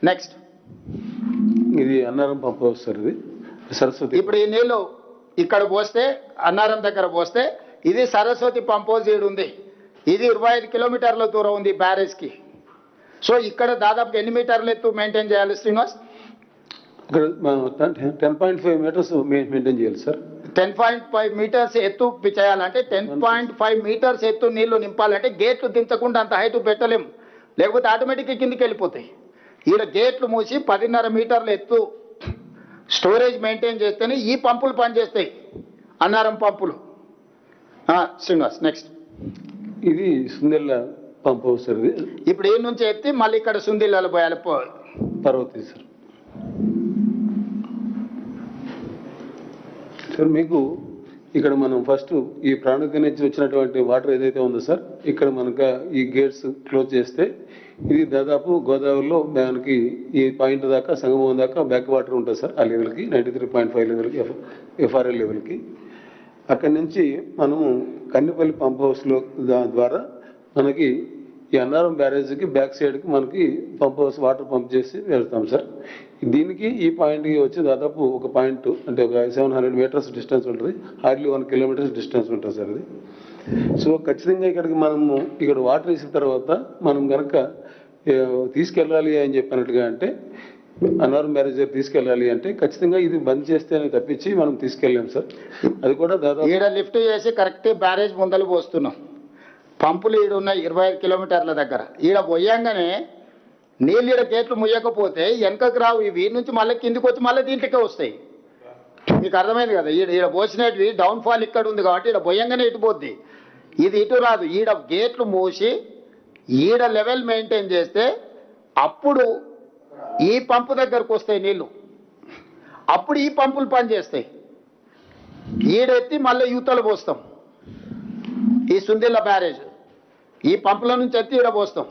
నెక్స్ట్ ఇది అన్నారం పంప్ హౌస్ సార్. ఇది సరస్వతి ఇప్పుడు ఈ నీళ్లు ఇక్కడ పోస్తే అన్నారం దగ్గర పోస్తే ఇది సరస్వతి పంప్ హౌస్ ఈడు ఉంది. ఇది 25 కిలోమీటర్ల దూరం ఉంది బ్యారేజ్కి. సో ఇక్కడ దాదాపు ఎన్ని మీటర్లు ఎత్తు మెయింటైన్ చేయాలి శ్రీనివాస్? ఇక్కడ 10.5 మీటర్స్ మెయింటైన్ చేయాలి సార్. 10.5 మీటర్స్ ఎత్తు చేయాలంటే 10.5 మీటర్స్ ఎత్తు నీళ్లు నింపాలంటే గేట్లు దించకుండా అంత హైట్ పెట్టలేము, లేకపోతే ఆటోమేటిక్గా కిందికి వెళ్ళిపోతాయి. ఈడ గేట్లు మూసి 10.5 మీటర్ల ఎత్తు స్టోరేజ్ మెయింటైన్ చేస్తేనే ఈ పంపులు పనిచేస్తాయి, అన్నారం పంపులు. శ్రీనివాస్ నెక్స్ట్. ఇది సుందెల్ల పంప్ హౌస్ సార్. ఇది ఇప్పుడు ఈ నుంచి ఎత్తి మళ్ళీ ఇక్కడ సుందిల్లలో పోయాలి. పర్వతి సార్. సార్ మీకు ఇక్కడ మనం ఫస్ట్ ఈ ప్రాణుకి నుంచి వచ్చినటువంటి వాటర్ ఏదైతే ఉందో సార్, ఇక్కడ మనకు ఈ గేట్స్ క్లోజ్ చేస్తే ఇది దాదాపు గోదావరిలో మనకి ఈ పాయింట్ దాకా సంగమం దాకా బ్యాక్ వాటర్ ఉంటుంది సార్. ఆ లెవెల్కి 93.5 లెవెల్కి ఎఫ్ఆర్ఎల్ లెవెల్కి. అక్కడి నుంచి మనము కన్నెపల్లి పంప్ హౌస్లో ద్వారా మనకి ఈ అన్నారం బ్యారేజ్కి బ్యాక్ సైడ్కి మనకి పంప్ హౌస్ వాటర్ పంప్ చేసి వెళ్తాం సార్. దీనికి ఈ పాయింట్కి వచ్చి దాదాపు ఒక పాయింట్ అంటే ఒక 700 మీటర్స్ డిస్టెన్స్ ఉంటుంది, హార్డ్లీ 1 కిలోమీటర్స్ డిస్టెన్స్ ఉంటుంది సార్ అది. సో ఖచ్చితంగా ఇక్కడికి మనము ఇక్కడ వాటర్ వేసిన తర్వాత మనం కనుక తీసుకెళ్ళాలి అని చెప్పినట్టుగా అంటే అన్నారం బ్యారేజ్ తీసుకెళ్ళాలి అంటే ఖచ్చితంగా ఇది బంద్ చేస్తేనే తప్పించి మనం తీసుకెళ్ళాం సార్. అది కూడా దాదాపు ఈడ లిఫ్ట్ చేసి కరెక్ట్ బ్యారేజ్ ముందలు పోస్తున్నాం. పంపులు ఈడ ఉన్నాయి 25 కిలోమీటర్ల దగ్గర. ఈడ పోయంగానే నీళ్ళు ఈడ గేట్లు ముయ్యకపోతే వెనకకు రావు, ఇవి నుంచి మళ్ళీ కిందికి వచ్చి మళ్ళీ దీంట్లోకే వస్తాయి. మీకు అర్థమైంది కదా? ఈడ పోసినవి డౌన్ ఫాల్ ఇక్కడ ఉంది కాబట్టి ఈడ పోయంగానే ఇటు పోద్ది, ఇది ఇటు రాదు. ఈడ గేట్లు మూసి ఈడ లెవెల్ మెయింటైన్ చేస్తే అప్పుడు ఈ పంపు దగ్గరకు వస్తాయి నీళ్లు, అప్పుడు ఈ పంపులు పనిచేస్తాయి. ఈడెత్తి మళ్ళీ యూతలు పోస్తాం. ఈ సుందిల్ల బ్యారేజ్ ఈ పంపుల నుంచి ఎత్తి ఈడ పోస్తాం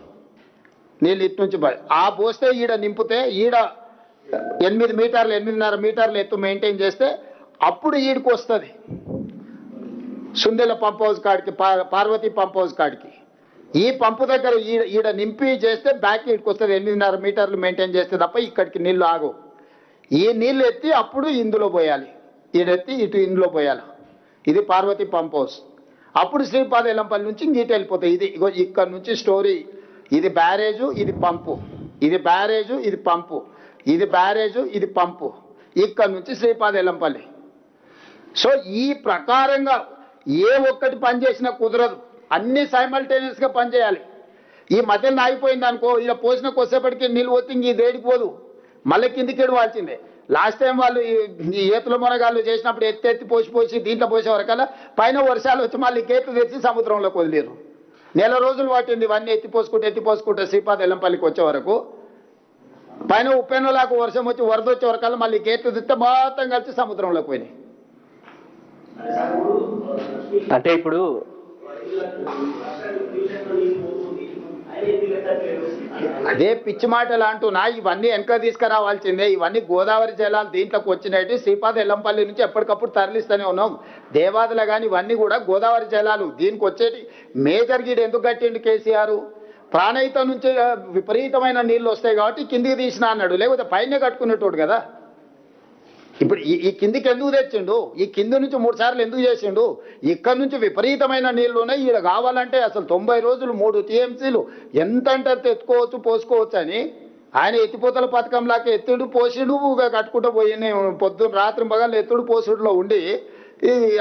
నీళ్ళు ఇటు నుంచి ఆ పోస్తే ఈడ నింపితే ఈడ 8 మీటర్లు 8.5 మీటర్లు ఎత్తు మెయింటైన్ చేస్తే అప్పుడు ఈడికి వస్తుంది సుందిల్ల పంప్ హౌస్ కాడికి, పార్వతి పంప్ హౌస్ కాడికి. ఈ పంపు దగ్గర ఈడ నింపి చేస్తే బ్యాక్ ఈడికి వస్తుంది 8.5 మీటర్లు మెయింటైన్ చేస్తే తప్ప ఇక్కడికి నీళ్లు ఆగవు. ఈ నీళ్ళు ఎత్తి అప్పుడు ఇందులో పోయాలి, ఈడెత్తి ఇటు ఇందులో పోయాలి. ఇది పార్వతి పంప్ హౌస్. అప్పుడు శ్రీపాద ఎల్లంపల్లి నుంచి ఇంక ఇటు వెళ్ళిపోతాయి. ఇది ఇక్కడ నుంచి స్టోరీ. ఇది బ్యారేజు, ఇది పంపు, ఇది బ్యారేజు, ఇది పంపు, ఇది బ్యారేజు, ఇది పంపు, ఇక్కడ నుంచి శ్రీపాద ఎల్లంపల్లి. సో ఈ ప్రకారంగా ఏ ఒక్కటి పనిచేసినా కుదరదు, అన్ని సైమల్టేనియస్గా పనిచేయాలి. ఈ మధ్యలో ఆగిపోయింది అనుకో, ఇలా పోసిన కొద్దిసేపటికి నీళ్ళు పోతే ఇంక ఇది ఏడిపోదు, మళ్ళీ కిందికి వాల్సిందే. లాస్ట్ టైం వాళ్ళు ఈ ఏతుల మునగాళ్ళు చేసినప్పుడు ఎత్తి పోసి దీంట్లో పోసే వరకల్లా పైన వర్షాలు వచ్చి మళ్ళీ గేట్లు తెచ్చి సముద్రంలోకి వదిలేరు. నెల రోజులు పట్టింది ఇవన్నీ ఎత్తిపోసుకుంటే శ్రీపాద ఎల్లంపల్లికి వచ్చే వరకు. పైన ఉప్పెన్నలాకు వర్షం వచ్చి వరద వచ్చే వరకల్లా మళ్ళీ గేట్లు తెస్తే మొత్తం కలిసి సముద్రంలోకి పోయినాయి. అంటే ఇప్పుడు అదే పిచ్చి మాటలు అంటున్నా, ఇవన్నీ వెనక తీసుకురావాల్సిందే. ఇవన్నీ గోదావరి జలాలు దీంట్లోకి వచ్చినట్టు శ్రీపాద ఎల్లంపల్లి నుంచి ఎప్పటికప్పుడు తరలిస్తూనే ఉన్నాం. దేవాదులు కానీ ఇవన్నీ కూడా గోదావరి జలాలు దీనికి వచ్చేటి. మేజర్ గీడు ఎందుకు కట్టిండు కేసీఆర్? ప్రాణహిత నుంచి విపరీతమైన నీళ్ళు వస్తాయి కాబట్టి కిందికి తీసినా అన్నాడు, లేకపోతే పైన కట్టుకునేటోడు కదా. ఇప్పుడు ఈ కిందికి ఎందుకు తెచ్చిండు? ఈ కింది నుంచి 3 సార్లు ఎందుకు చేసిండు? ఇక్కడ నుంచి విపరీతమైన నీళ్లు ఉన్నాయి, ఈడ కావాలంటే అసలు 90 రోజులు 3 టీఎంసీలు ఎంత అంటే ఎత్తుకోవచ్చు పోసుకోవచ్చు అని ఆయన ఎత్తిపోతల పథకంలాగా ఎత్తుడు పోసిడు కట్టుకుంటూ పోయి పొద్దున్న రాత్రి పగలు ఎత్తుడు పోసుడులో ఉండి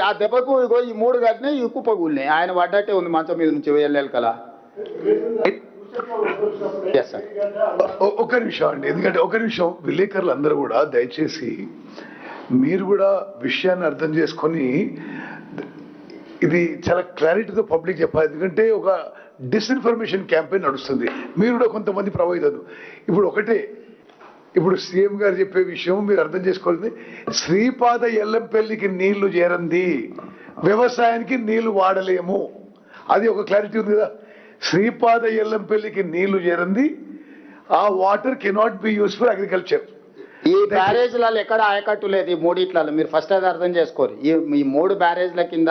ఆ దెబ్బకు ఈ 3 కట్టినాయి, ఈ కుప్పగూలినాయి. ఆయన పడ్డట్టే ఉంది మంచం మీద నుంచి వెళ్ళాలి కదా. ఒక నిమిషం అండి, ఎందుకంటే ఒక నిమిషం విలేకరులు అందరూ కూడా దయచేసి మీరు కూడా విషయాన్ని అర్థం చేసుకొని ఇది చాలా క్లారిటీతో పబ్లిక్ చెప్పాలి. ఎందుకంటే ఒక డిస్ఇన్ఫర్మేషన్ క్యాంపెయిన్ నడుస్తుంది, మీరు కూడా కొంతమంది ప్రభావితం. ఇప్పుడు సీఎం గారు చెప్పే విషయం మీరు అర్థం చేసుకోవాలి. శ్రీపాద ఎల్లంపల్లికి నీళ్లు చేరంది, వ్యవసాయానికి నీళ్లు వాడలేము, అది ఒక క్లారిటీ ఉంది కదా. శ్రీపాద ఎల్లంపల్లికి నీళ్లు చేరంది, ఆ water cannot be use for agriculture. ఈ బ్యారేజ్లలో ఎక్కడ ఆయకట్టు లేదు. ఈ 3 మీరు ఫస్ట్ అది అర్థం చేసుకోరు. ఈ 3 బ్యారేజ్ల కింద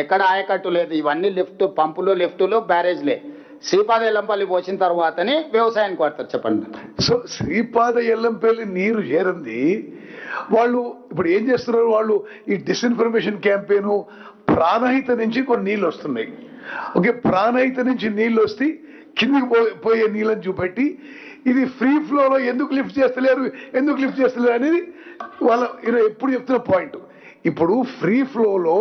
ఎక్కడ ఆయకట్టు లేదు. ఇవన్నీ లిఫ్ట్ పంపులు లిఫ్టులు బ్యారేజ్లే. శ్రీపాద ఎల్లంపల్లి పోసిన తర్వాతనే వ్యవసాయానికి వాడతారు. చెప్పండి. సో శ్రీపాద ఎల్లంపల్లి నీరు చేరంది. వాళ్ళు ఇప్పుడు ఏం చేస్తున్నారు, వాళ్ళు ఈ డిస్ఇన్ఫర్మేషన్ క్యాంపెయిన్ ప్రాణహిత నుంచి కొన్ని నీళ్ళు వస్తున్నాయి. ఓకే, ప్రాణహిత నుంచి నీళ్ళు వస్తే కిందికి పోయే నీళ్ళని చూపెట్టి ఇది ఫ్రీ ఫ్లోలో ఎందుకు లిఫ్ట్ చేస్తలేరు అనేది వాళ్ళ ఎప్పుడు చెప్తున్న పాయింట్. ఇప్పుడు ఫ్రీ ఫ్లోలో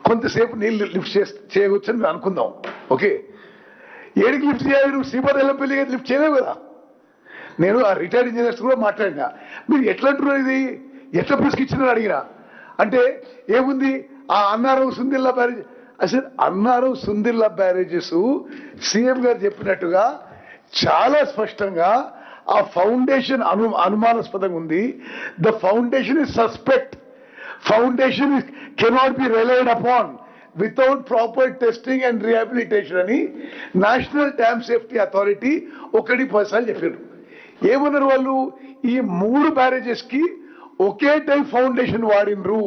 కొంతసేపు నీళ్ళు లిఫ్ట్ చేయవచ్చని మేము అనుకుందాం. ఓకే, ఏడికి లిఫ్ట్ చేయాలి? నువ్వు శ్రీపాద ఎల్లంపల్లి లిఫ్ట్ చేయలేవు కదా. నేను ఆ రిటైర్డ్ ఇంజనీర్స్ కూడా మాట్లాడినా, మీరు ఎట్లా అంటున్నారు, ఇది ఎట్లా పుసుకిచ్చినారు అడిగినా. అంటే ఏముంది, ఆ అన్నారం సుందిల్లా బ్యారేజ్, అసలు అన్నారం సుందిల్లా బ్యారేజెస్ సీఎం గారు చెప్పినట్టుగా చాలా స్పష్టంగా ఆ ఫౌండేషన్ అనుమానాస్పదంగా ఉంది. The foundation is suspect. Foundation cannot be relied upon without proper testing and rehabilitation అని నేషనల్ డ్యామ్ సేఫ్టీ అథారిటీ 1 చెప్పారు. ఏమన్నారు వాళ్ళు, ఈ 3 బ్యారేజెస్ కి ఒకే టైం ఫౌండేషన్ వాడినరు.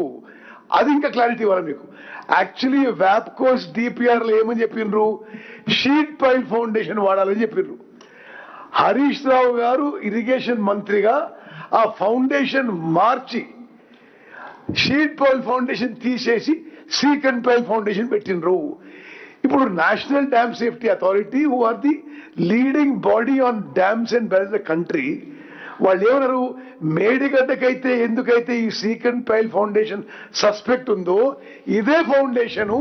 అది ఇంకా క్లారిటీ ఇవ్వాలి మీకు. యాక్చువల్లీ వ్యాప్కోస్ డిపిఆర్ లో ఏమని చెప్పిండ్రు, షీట్ పైల్ ఫౌండేషన్ వాడాలని చెప్పిండ్రు. హరీష్ రావు గారు ఇరిగేషన్ మంత్రిగా ఆ ఫౌండేషన్ మార్చి షీట్ పైల్ ఫౌండేషన్ తీసేసి సీకండ్ పైల్ ఫౌండేషన్ పెట్టినరు. ఇప్పుడు national dam safety authority who are the leading body on dams and barrage the country, వాళ్ళు ఏమన్నారు, మేడిగడ్డకైతే ఎందుకైతే ఈ సీకండ్ పైల్ ఫౌండేషన్ సస్పెక్ట్ ఉందో ఇదే ఫౌండేషన్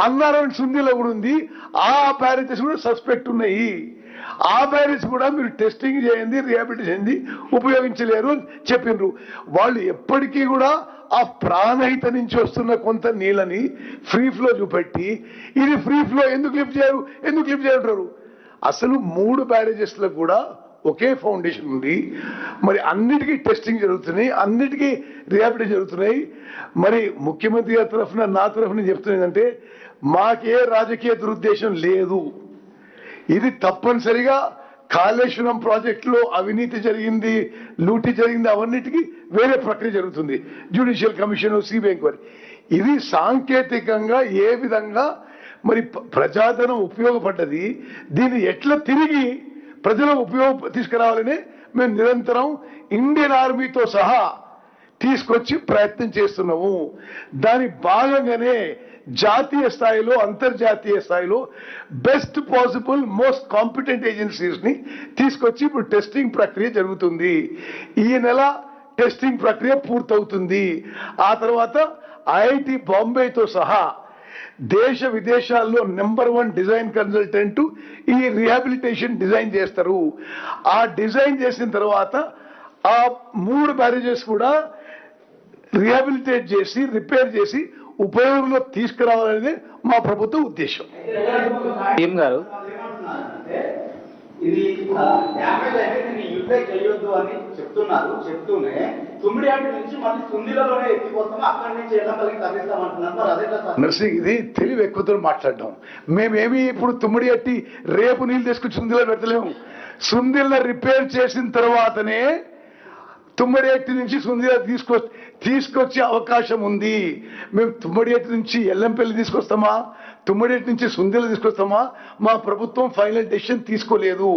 అన్నారం సుందిలో కూడా ఉంది, ఆ బ్యారేజెస్ కూడా సస్పెక్ట్ ఉన్నాయి. ఆ బ్యారేజ్ కూడా మీరు టెస్టింగ్ చేయండి, రిహాబిలిటేషన్ చేయండి, ఉపయోగించలేరు అని చెప్పినారు. వాళ్ళు ఎప్పటికీ కూడా ఆ ప్రాణహిత నుంచి వస్తున్న కొంత నీళ్ళని ఫ్రీ ఫ్లో చూపెట్టి ఇది ఫ్రీ ఫ్లో ఎందుకు లిఫ్ట్ చేయరు. అసలు 3 బ్యారేజెస్ లో కూడా ఒకే ఫౌండేషన్ ఉంది. మరి అన్నిటికీ టెస్టింగ్ జరుగుతున్నాయి, అన్నిటికీ రిహాబిలిటేషన్ జరుగుతున్నాయి. మరి ముఖ్యమంత్రి గారి తరఫున నా తరఫున చెప్తున్నదంటే మాకే రాజకీయ దురుద్దేశం లేదు. ఇది తప్పనిసరిగా కాళేశ్వరం ప్రాజెక్టులో అవినీతి జరిగింది, లూటీ జరిగింది, అవన్నిటికీ వేరే ప్రక్రియ జరుగుతుంది, జ్యుడిషియల్ కమిషన్, సిబిఐ ఎంక్వైరీ. ఇది సాంకేతికంగా ఏ విధంగా మరి ప్రజాధనం ఉపయోగపడ్డది, దీన్ని ఎట్లా తిరిగి ప్రజలకు తీసుకురావాలని మేము నిరంతరం ఇండియన్ ఆర్మీతో సహా తీసుకొచ్చి ప్రయత్నం చేస్తున్నాము. దాని భాగంగానే జాతీయ స్థాయిలో, అంతర్జాతీయ స్థాయిలో best possible most competent agencies ని తీసుకొచ్చి ఇప్పుడు టెస్టింగ్ ప్రక్రియ జరుగుతుంది. ఈ నెల టెస్టింగ్ ప్రక్రియ పూర్తవుతుంది. ఆ తర్వాత ఐఐటి బాంబేతో సహా దేశ విదేశాల్లో నెంబర్ 1 డిజైన్ కన్సల్టెంట్ ఈ రిహాబిలిటేషన్ డిజైన్ చేస్తారు. ఆ డిజైన్ చేసిన తర్వాత ఆ 3 బ్యారేజెస్ కూడా రిహాబిలిటేట్ చేసి రిపేర్ చేసి ఉపయోగంలో తీసుకురావాలనేది మా ప్రభుత్వ ఉద్దేశం. గారు ఇది డ్యామేజ్ అయితే దీన్ని యూటిలైజ్ చేయొద్దు అని చెప్తూనే తుమ్మిడియాటి నుంచి మళ్ళీ సుందిలలోనే ఎత్తిపోతాము, అక్కడి నుంచి ఎల్లంపల్లికి తరలిస్తామంటున్నారు. మరి అదే నర్సింగ్, ఇది తెలివి ఎక్కువతో మాట్లాడడం. మేమేమి ఇప్పుడు తుమ్మిడియట్టి రేపు నీళ్ళు తీసుకొచ్చి సుందిలో పెడతలేము. సుందిల్లో రిపేర్ చేసిన తర్వాతనే తుమ్మడియట్టి నుంచి సుందిలో తీసుకొచ్చే అవకాశం ఉంది. మేము తుమ్మడియట్టి నుంచి ఎల్లంపల్లి తీసుకొస్తామా, తుమ్మడియట్టి నుంచి సుందిలో తీసుకొస్తామా, మా ప్రభుత్వం ఫైనల్ డెసిషన్ తీసుకోలేదు.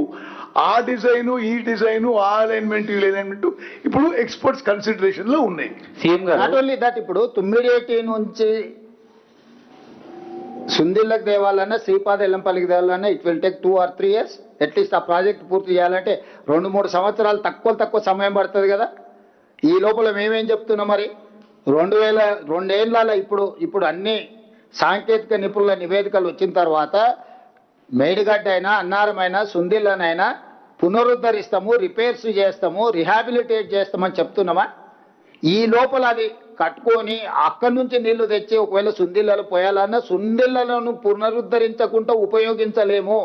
ఆ డిజైను, ఈ డిజైను, ఆ అలైన్మెంట్, ఈ అలైన్మెంట్ ఇప్పుడు ఎక్స్పర్ట్స్ కన్సిడరేషన్ లో ఉన్నాయి. నాట్ ఓన్లీ దట్, ఇప్పుడు తుమ్మిడియట్టి నుంచి సుందిళ్ళకి తేవాలన్నా, శ్రీపాద ఎల్లంపల్లికి తేవాలన్నా it will take 2 or 3 years. At least ఆ ప్రాజెక్ట్ పూర్తి చేయాలంటే 2-3 సంవత్సరాలు తక్కువ సమయం పడుతుంది కదా. ఈ లోపల మేమేం చెప్తున్నాం, మరి 2 ఏళ్ళ ఇప్పుడు అన్ని సాంకేతిక నిపుణుల నివేదికలు వచ్చిన తర్వాత మేడిగడ్డ అయినా, అన్నారమైనా, సుందిళ్ళనైనా పునరుద్ధరిస్తాము, రిపేర్స్ చేస్తాము, రిహాబిలిటేట్ చేస్తామని చెప్తున్నామా? ఈ లోపల అది కట్టుకొని అక్కడి నుంచి నీళ్లు తెచ్చి ఒకవేళ సుందిళ్ళలో పోయాలన్నా సుందిళ్ళను పునరుద్ధరించకుండా ఉపయోగించలేము.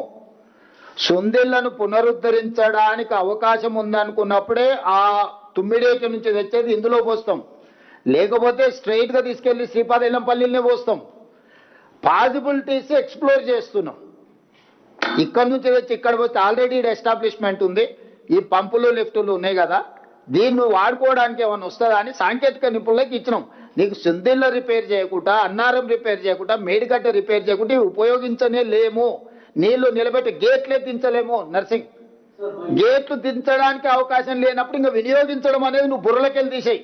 సుందిళ్లను పునరుద్ధరించడానికి అవకాశం ఉందనుకున్నప్పుడే ఆ తుమ్మిడేటి నుంచి తెచ్చేది ఇందులో పోస్తాం, లేకపోతే స్ట్రైట్ గా తీసుకెళ్లి శ్రీపాద ఎల్లంపల్లినే పోస్తాం. పాసిబిలిటీస్ ఎక్స్ప్లోర్ చేస్తున్నాం. ఇక్కడ నుంచి తెచ్చి ఇక్కడ పోతే ఆల్రెడీ ఎస్టాబ్లిష్మెంట్ ఉంది, ఈ పంపులు లిఫ్టులు ఉన్నాయి కదా, దీన్ని వాడుకోవడానికి ఏమైనా వస్తుందా అని సాంకేతిక నిపుణులకు ఇచ్చినాం. నీకు సుందిళ్ళ రిపేర్ చేయకుండా, అన్నారం రిపేర్ చేయకుండా, మేడిగడ్డ రిపేర్ చేయకుండా ఉపయోగించనే లేము. నీళ్లు నిలబెట్టి గేట్లే దించలేము నర్సింగ్. గేట్లు దించడానికి అవకాశం లేనప్పుడు ఇంకా వినియోగించడం అనేది నువ్వు బుర్రలకెళ్ళి తీసేయి.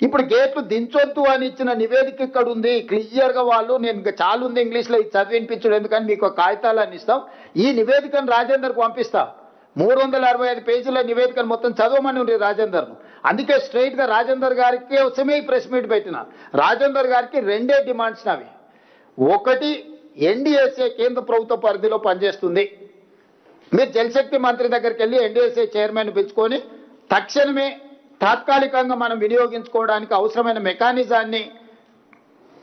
ఇప్పుడు గేట్లు దించొద్దు అని ఇచ్చిన నివేదిక ఇక్కడ ఉంది క్లియర్గా. వాళ్ళు నేను ఇంకా చాలా ఉంది ఇంగ్లీష్లో ఇది చదివినిపించడం ఎందుకని మీకు కాగితాలని ఇస్తాం. ఈ నివేదికను రాజేందర్కు పంపిస్తా. 365 పేజీల నివేదికను మొత్తం చదవమని ఉంది రాజేందర్ను. అందుకే స్ట్రైట్గా రాజేందర్ గారికి కోసమే ఈ ప్రెస్ మీట్ పెట్టిన. రాజేందర్ గారికి 2 డిమాండ్స్ నావి. ఒకటి, ఎన్డీఎస్ఏ కేంద్ర ప్రభుత్వ పరిధిలో పనిచేస్తుంది. మీరు జలశక్తి మంత్రి దగ్గరికి వెళ్ళి ఎన్డీఎస్ఏ చైర్మన్ పిలుచుకొని తక్షణమే తాత్కాలికంగా మనం వినియోగించుకోవడానికి అవసరమైన మెకానిజాన్ని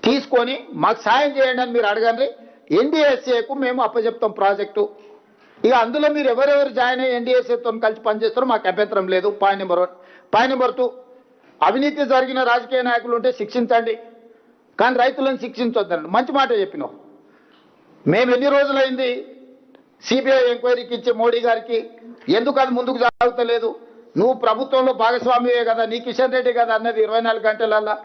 తీసుకొని మాకు సాయం చేయండి అని మీరు అడగండి. ఎన్డీఎస్ఏకు మేము అప్పచెప్తాం ప్రాజెక్టు. ఇక అందులో మీరు ఎవరెవరు జాయిన్ అయ్యి ఎన్డీఎస్ఏతో కలిసి పనిచేస్తారో మాకు అభ్యంతరం లేదు. Point number 1. పాయింట్ నెంబర్ 2, అవినీతి జరిగిన రాజకీయ నాయకులు ఉంటే శిక్షించండి, కానీ రైతులను శిక్షించొద్దండి. మంచి మాట చెప్పినావు. మేము ఎన్ని రోజులైంది సిబిఐ ఎంక్వైరీకి ఇచ్చే మోడీ గారికి, ఎందుకు అది ముందుకు సాగుతలేదు? నువ్వు ప్రభుత్వంలో భాగస్వామ్యే కదా, నీ కిషన్ రెడ్డి కదా అన్నది 24 గంటలల్లా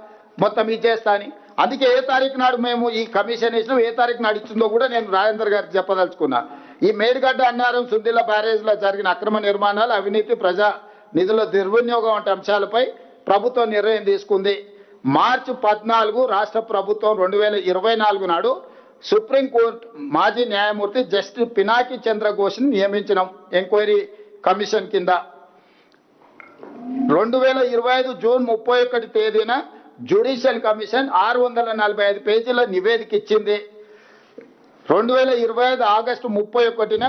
మొత్తం ఇచ్చేస్తా అని. అందుకే ఏ తారీఖు నాడు మేము ఈ కమిషన్ వేసినాం, ఏ తారీఖు నాడు ఇచ్చిందో కూడా నేను రాజేందర్ గారికి చెప్పదలుచుకున్నా. ఈ మేడిగడ్డ అన్నారం సుందిల్ల బ్యారేజ్లో జరిగిన అక్రమ నిర్మాణాలు, అవినీతి, ప్రజా నిధుల దుర్వినియోగం వంటి అంశాలపై ప్రభుత్వం నిర్ణయం తీసుకుంది. మార్చి 14 రాష్ట్ర ప్రభుత్వం 2024 నాడు సుప్రీంకోర్టు మాజీ న్యాయమూర్తి జస్టిస్ పినాకి చంద్ర ఘోష్ని నియమించినాం ఎంక్వైరీ కమిషన్ కింద. 2025 జూన్ 31 తేదీన జ్యుడిషియల్ కమిషన్ 645 పేజీల నివేదిక ఇచ్చింది. 2025 ఆగస్టు 31న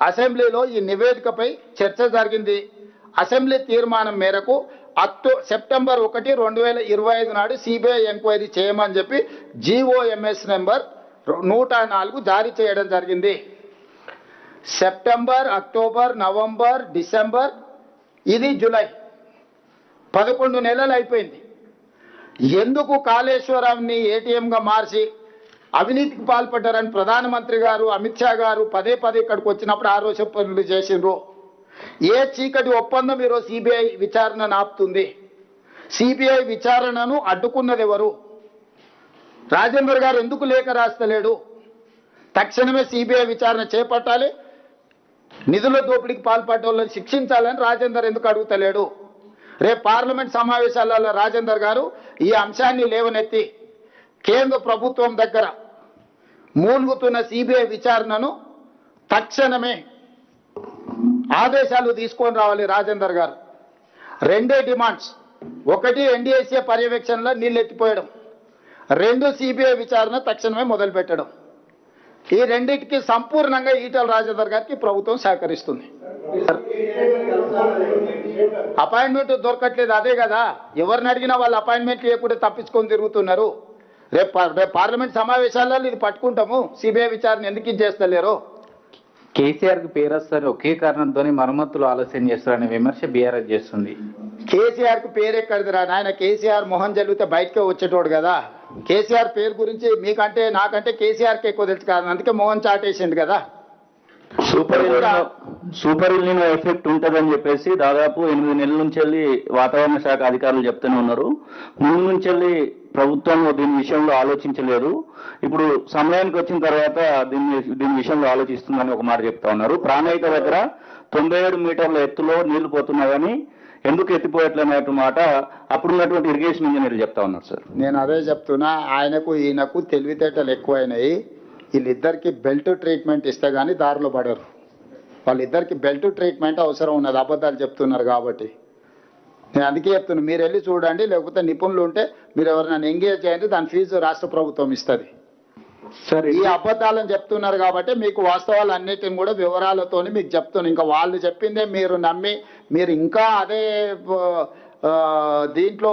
అసెంబ్లీలో ఈ నివేదికపై చర్చ జరిగింది. అసెంబ్లీ తీర్మానం మేరకు సెప్టెంబర్ 1, 2025 నాడు సిబిఐ ఎంక్వైరీ చేయమని చెప్పి GOMS నెంబర్ 104 జారీ చేయడం జరిగింది. సెప్టెంబర్, అక్టోబర్, నవంబర్, డిసెంబర్, ఇది జూలై, 11 నెలలు అయిపోయింది. ఎందుకు కాళేశ్వరాన్ని ఏటీఎంగా మార్చి అవినీతికి పాల్పడ్డారని ప్రధానమంత్రి గారు, అమిత్ షా గారు పదే ఇక్కడికి వచ్చినప్పుడు ఆరోపణలు చేసిండ్రు. ఏ చీకటి ఒప్పందం ఈరోజు సిబిఐ విచారణను ఆపుతుంది? సిబిఐ విచారణను అడ్డుకున్నది ఎవరు? రాజేందర్ గారు ఎందుకు లేఖ రాస్తలేడు? తక్షణమే సిబిఐ విచారణ చేపట్టాలి, నిధుల దోపిడీకి పాల్పడ్డ వాళ్ళని శిక్షించాలని రాజేందర్ ఎందుకు అడుగుతలేడు? రేపు పార్లమెంట్ సమావేశాలలో రాజేందర్ గారు ఈ అంశాన్ని లేవనెత్తి కేంద్ర ప్రభుత్వం దగ్గర మూలుగుతున్న సిబిఐ విచారణను తక్షణమే ఆదేశాలు తీసుకొని రావాలి రాజేందర్ గారు. 2 డిమాండ్స్. 1, ఎన్డీఎస్ఏ పర్యవేక్షణలో నీళ్ళు ఎత్తిపోయడం. 2, సిబిఐ విచారణ తక్షణమే మొదలుపెట్టడం. ఈ రెండింటికి సంపూర్ణంగా ఈటల రాజేందర్ గారికి ప్రభుత్వం సహకరిస్తుంది. అపాయింట్మెంట్ దొరకట్లేదు, అదే కదా. ఎవరిని అడిగినా వాళ్ళు అపాయింట్మెంట్ లేకుండా తప్పించుకొని తిరుగుతున్నారు. రేపు పార్లమెంట్ సమావేశాలలో ఇది పట్టుకుంటాము. సిబిఐ విచారణ ఎందుకు ఇది చేస్తలేరు? కేసీఆర్కి పేరు వస్తారు, ఒకే కారణంతో మరమ్మతులు ఆలస్యం చేస్తారనే విమర్శ బీఆర్ఎస్ చేస్తుంది. కేసీఆర్కి పేరు ఎక్కడిదిరా నాయన? కేసీఆర్ మొహం జల్లితే బయటకే వచ్చేటోడు కదా. కేసీఆర్ పేరు గురించి మీకంటే నాకంటే కేసీఆర్కి ఎక్కువ తెలుసు కదా, అందుకే మొహం చాటేసిండు కదా. సూపర్ ఎల్నినో ఎఫెక్ట్ ఉంటుందని చెప్పేసి దాదాపు 8 నెలల నుంచి వెళ్ళి వాతావరణ శాఖ అధికారులు చెప్తూనే ఉన్నారు. ముందు నుంచి వెళ్ళి ప్రభుత్వం దీని విషయంలో ఆలోచించలేదు. ఇప్పుడు సమయానికి వచ్చిన తర్వాత దీని విషయంలో ఆలోచిస్తుందని ఒక మాట చెప్తా ఉన్నారు. ప్రాణహిత దగ్గర 97 మీటర్ల ఎత్తులో నీళ్లు పోతున్నాయని ఎందుకు ఎత్తిపోయట్లనేటు మాట అప్పుడున్నటువంటి ఇరిగేషన్ ఇంజనీర్లు చెప్తా ఉన్నారు సార్. నేను అదే చెప్తున్నా, ఆయనకు ఈయనకు తెలివితేటలు ఎక్కువైనాయి. వీళ్ళిద్దరికి బెల్ట్ ట్రీట్మెంట్ ఇస్తే కానీ దారిలో పడరు. వాళ్ళిద్దరికి బెల్ట్ ట్రీట్మెంట్ అవసరం ఉన్నది, అబద్ధాలు చెప్తున్నారు కాబట్టి. నేను అందుకే చెప్తున్నా, మీరు వెళ్ళి చూడండి, లేకపోతే నిపుణులు ఉంటే మీరు ఎవరినైనా ఎంగేజ్ చేయండి, దాని ఫీజు రాష్ట్ర ప్రభుత్వం ఇస్తుంది. సరే, ఈ అబద్ధాలను చెప్తున్నారు కాబట్టి మీకు వాస్తవాలు అన్నిటిని కూడా వివరాలతో మీకు చెప్తున్నాను. ఇంకా వాళ్ళు చెప్పిందే మీరు నమ్మి మీరు ఇంకా అదే దీంట్లో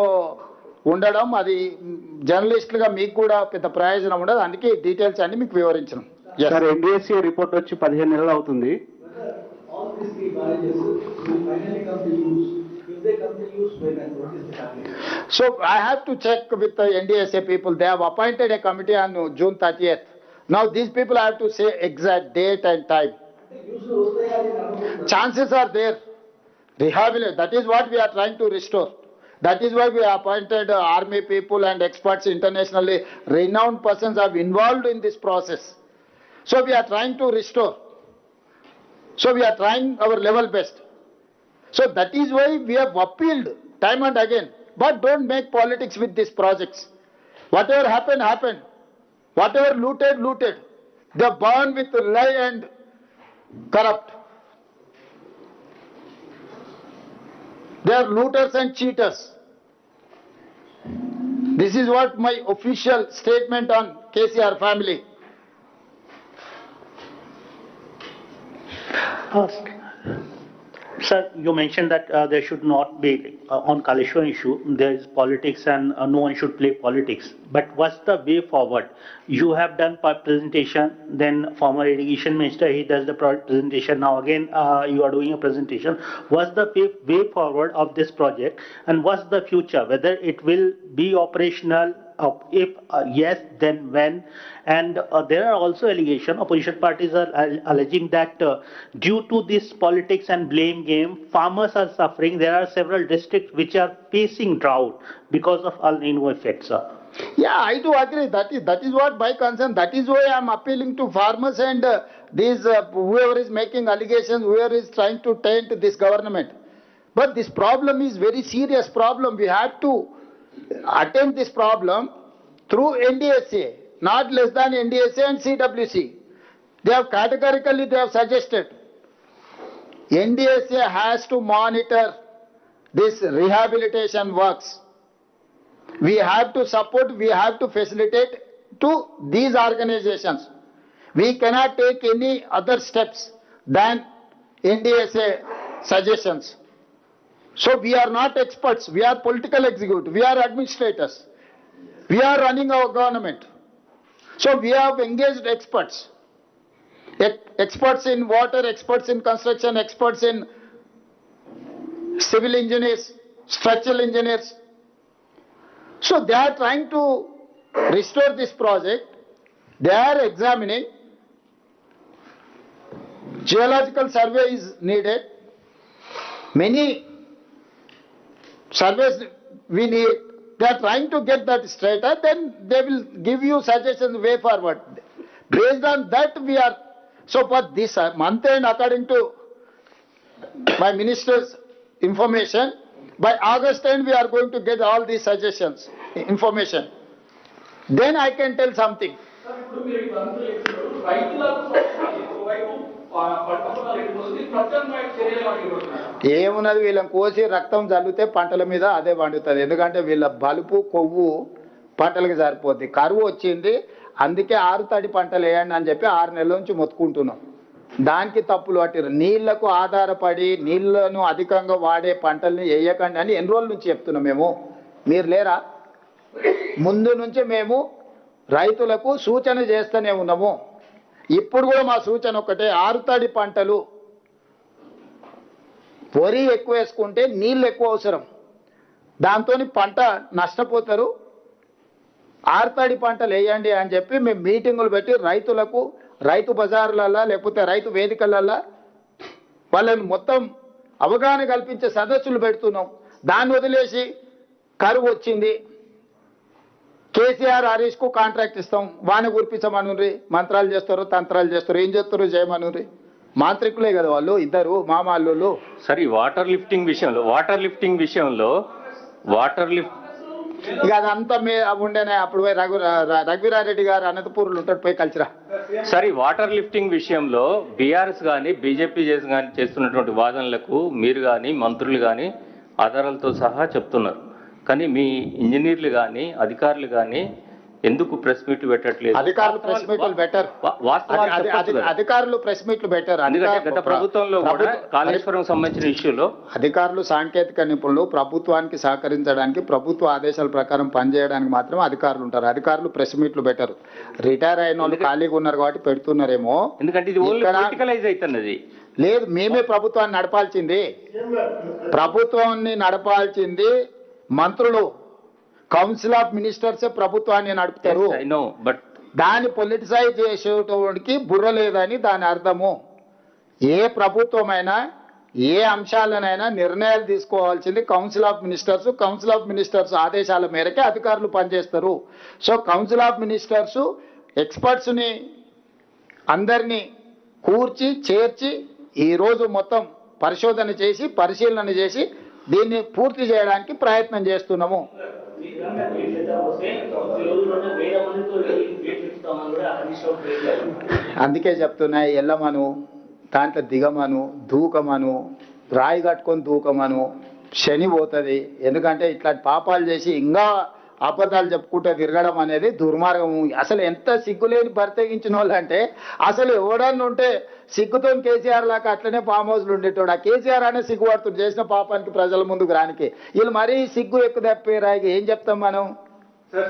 ఉండడం, అది జర్నలిస్టులుగా మీకు కూడా పెద్ద ప్రయోజనం ఉండదు. అందుకే డీటెయిల్స్ అన్ని మీకు వివరించడం. సార్, ఎన్డీఎస్ఏ రిపోర్ట్ వచ్చి 15 నెలలు అవుతుంది. So I have to check with the NDSA people. They have appointed a committee on June 30th. Now these people have to say exact date and time. Chances are there. Rehabilitate. That is what we are trying to restore. That is why we appointed army people and experts, internationally renowned persons are involved in this process. So we are trying to restore. So we are trying our level best. So that is why we have appealed time and again. But don't make politics with these projects. Whatever happened, happened. Whatever looted, looted. They are born with lie and corrupt. They are looters and cheaters. This is what my official statement on KCR family. Sir, you mentioned that there should not be, on Kaleshwaram issue, there is politics and no one should play politics. But what's the way forward? You have done presentation, then former irrigation minister, he does the presentation. Now again, you are doing a presentation. What's the way forward of this project and what's the future? Whether it will be operational, if yes, then when? And there are also allegations, opposition parties are alleging that due to this politics and blame game, farmers are suffering. There are several districts which are facing drought because of El Nino effects. Yeah, I do agree. That is what my concern. That is why I am appealing to farmers and whoever is making allegations, whoever is trying to taint this government. But this problem is very serious problem. We have to attend this problem through NDSA, not less than NDSA and CWC. They have categorically suggested NDSA has to monitor this rehabilitation works. We have to support, we have to facilitate to these organizations. We cannot take any other steps than NDSA suggestions. So we are not experts, we are political executive, we are administrators. We are running our government. So we have engaged experts. Experts in water, experts in construction, experts in civil engineers, structural engineers. So they are trying to restore this project. They are examining. Geological survey is needed. Many surveys we need. They are trying to get that straighter, then they will give you suggestions way forward. Based on that we are, so for this month end, according to my minister's information, by August end we are going to get all these suggestions, information. Then I can tell something. ఏమున్నది వీళ్ళని కోసి రక్తం చల్లితే పంటల మీద అదే పండుతుంది. ఎందుకంటే వీళ్ళ బలుపు కొవ్వు పంటలకు సరిపోద్ది. కరువు వచ్చింది, అందుకే 6 తడి పంటలు వేయండి అని చెప్పి 6 నెలల నుంచి మొత్తుకుంటున్నాం. దానికి తప్పులు పట్టిరు. నీళ్లకు ఆధారపడి నీళ్లను అధికంగా వాడే పంటల్ని వేయకండి అని ఎన్ని రోజుల నుంచి చెప్తున్నాం మేము. మీరు లేరా? ముందు నుంచి మేము రైతులకు సూచన చేస్తూనే ఉన్నాము. ఇప్పుడు కూడా మా సూచన ఒకటే, 6 తడి పంటలు వరి ఎక్కువ వేసుకుంటే నీళ్ళు ఎక్కువ అవసరం, దాంతో పంట నష్టపోతారు. 6 తడి పంటలు వేయండి అని చెప్పి మేము మీటింగులు పెట్టి రైతులకు రైతు బజార్లల్లో లేకపోతే రైతు వేదికలల్లో వాళ్ళని మొత్తం అవగాహన కల్పించే సదస్సులు పెడుతున్నాం. దాన్ని వదిలేసి కరువు వచ్చింది, కేసీఆర్ హరీష్ కు కాంట్రాక్ట్ ఇస్తాం, వాని గుర్పించమనుండ్రి, మంత్రాలు చేస్తారు, తంత్రాలు చేస్తారు, ఏం చేస్తారు చేయమనుండ్రి. మాంత్రికులే కదా వాళ్ళు, ఇద్దరు మామాళ్ళు. సరే, వాటర్ లిఫ్టింగ్ విషయంలో ఇక అదంతా ఉండేనే. అప్పుడు పోయి రఘువీరారెడ్డి గారు అనంతపూర్లో ఉంటాడు, పోయి కలిసిరా. సరే, వాటర్ లిఫ్టింగ్ విషయంలో బీఆర్ఎస్ కానీ బీజేపీ చేస్తున్నటువంటి వాదనలకు మీరు కానీ మంత్రులు కానీ ఆధారాలతో సహా చెప్తున్నారు. కానీ మీ ఇంజనీర్లు కానీ అధికారులు కానీ ఎందుకు ప్రెస్ మీట్లు పెట్టట్లేదు? అధికారులు ప్రెస్ మీట్లు పెట్టారు. అధికారులు ప్రెస్ మీట్లు పెట్టారు. గత ప్రభుత్వంలో కూడా కాళేశ్వరం సంబంధించిన ఇష్యూలో అధికారులు సాంకేతిక నిపుణులు ప్రభుత్వానికి సహకరించడానికి, ప్రభుత్వ ఆదేశాల ప్రకారం పనిచేయడానికి మాత్రం అధికారులు ఉంటారు. అధికారులు ప్రెస్ మీట్లు పెట్టారు. రిటైర్ అయిన వాళ్ళు ఖాళీగా ఉన్నారు కాబట్టి పెడుతున్నారేమో. ఎందుకంటే ఇది పొలిటికలైజ్ అవుతున్నది. లేదు, మేమే ప్రభుత్వాన్ని నడపాల్సింది. ప్రభుత్వాన్ని నడపాల్సింది మంత్రులు, కౌన్సిల్ ఆఫ్ మినిస్టర్సే ప్రభుత్వాన్ని నడుపుతారు. దాన్ని పొలిటిసైజ్ చేసేటోడికి బుర్ర లేదని దాని అర్థము. ఏ ప్రభుత్వమైనా ఏ అంశాలనైనా నిర్ణయాలు తీసుకోవాల్సింది council of ministers. Council of ministers ఆదేశాల మేరకే అధికారులు పనిచేస్తారు. సో కౌన్సిల్ ఆఫ్ మినిస్టర్స్ ఎక్స్పర్ట్స్ని అందరినీ కూర్చి చేర్చి ఈరోజు మొత్తం పరిశోధన చేసి పరిశీలన చేసి దీన్ని పూర్తి చేయడానికి ప్రయత్నం చేస్తున్నాము. అందుకే చెప్తున్నా, ఎల్లమను, దాంట్లో దిగమను, దూకమను, రాయి కట్టుకొని దూకమను, శని పోతుంది. ఎందుకంటే ఇట్లాంటి పాపాలు చేసి ఇంకా అబద్ధాలు చెప్పుకుంటూ తిరగడం అనేది దుర్మార్గము. అసలు ఎంత సిగ్గులేని బరితెగించిన వాళ్ళు అంటే, అసలు ఎవడన్నా ఉంటే సిగ్గుతో కేసీఆర్ లాగా అట్లనే ఫామ్ హౌస్లు ఉండేటోడు. ఆ కేసీఆర్ అనే సిగ్గుపడుతుంది చేసిన పాపానికి ప్రజల ముందుకు రానికి. వీళ్ళు మరీ సిగ్గు ఎక్కువ తప్పిరా. ఏం చెప్తాం మనం?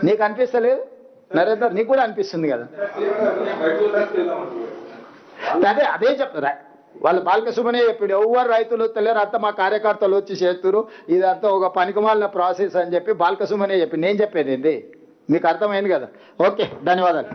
నీకు అనిపిస్తలేదు నరేందర్? నీకు కూడా అనిపిస్తుంది కదా. అదే చెప్తారా వాళ్ళు బాలక సుమనే చెప్పాడు, ఎవరు రైతులు తెలియరు, అంతా మా కార్యకర్తలు వచ్చి చేస్తున్నారు, ఇదంతా ఒక పనికిమాలిన ప్రాసెస్ అని చెప్పి బాలక సుమనే చెప్పి. నేను చెప్పేది ఏంది మీకు అర్థమైంది కదా. ఓకే, ధన్యవాదాలు.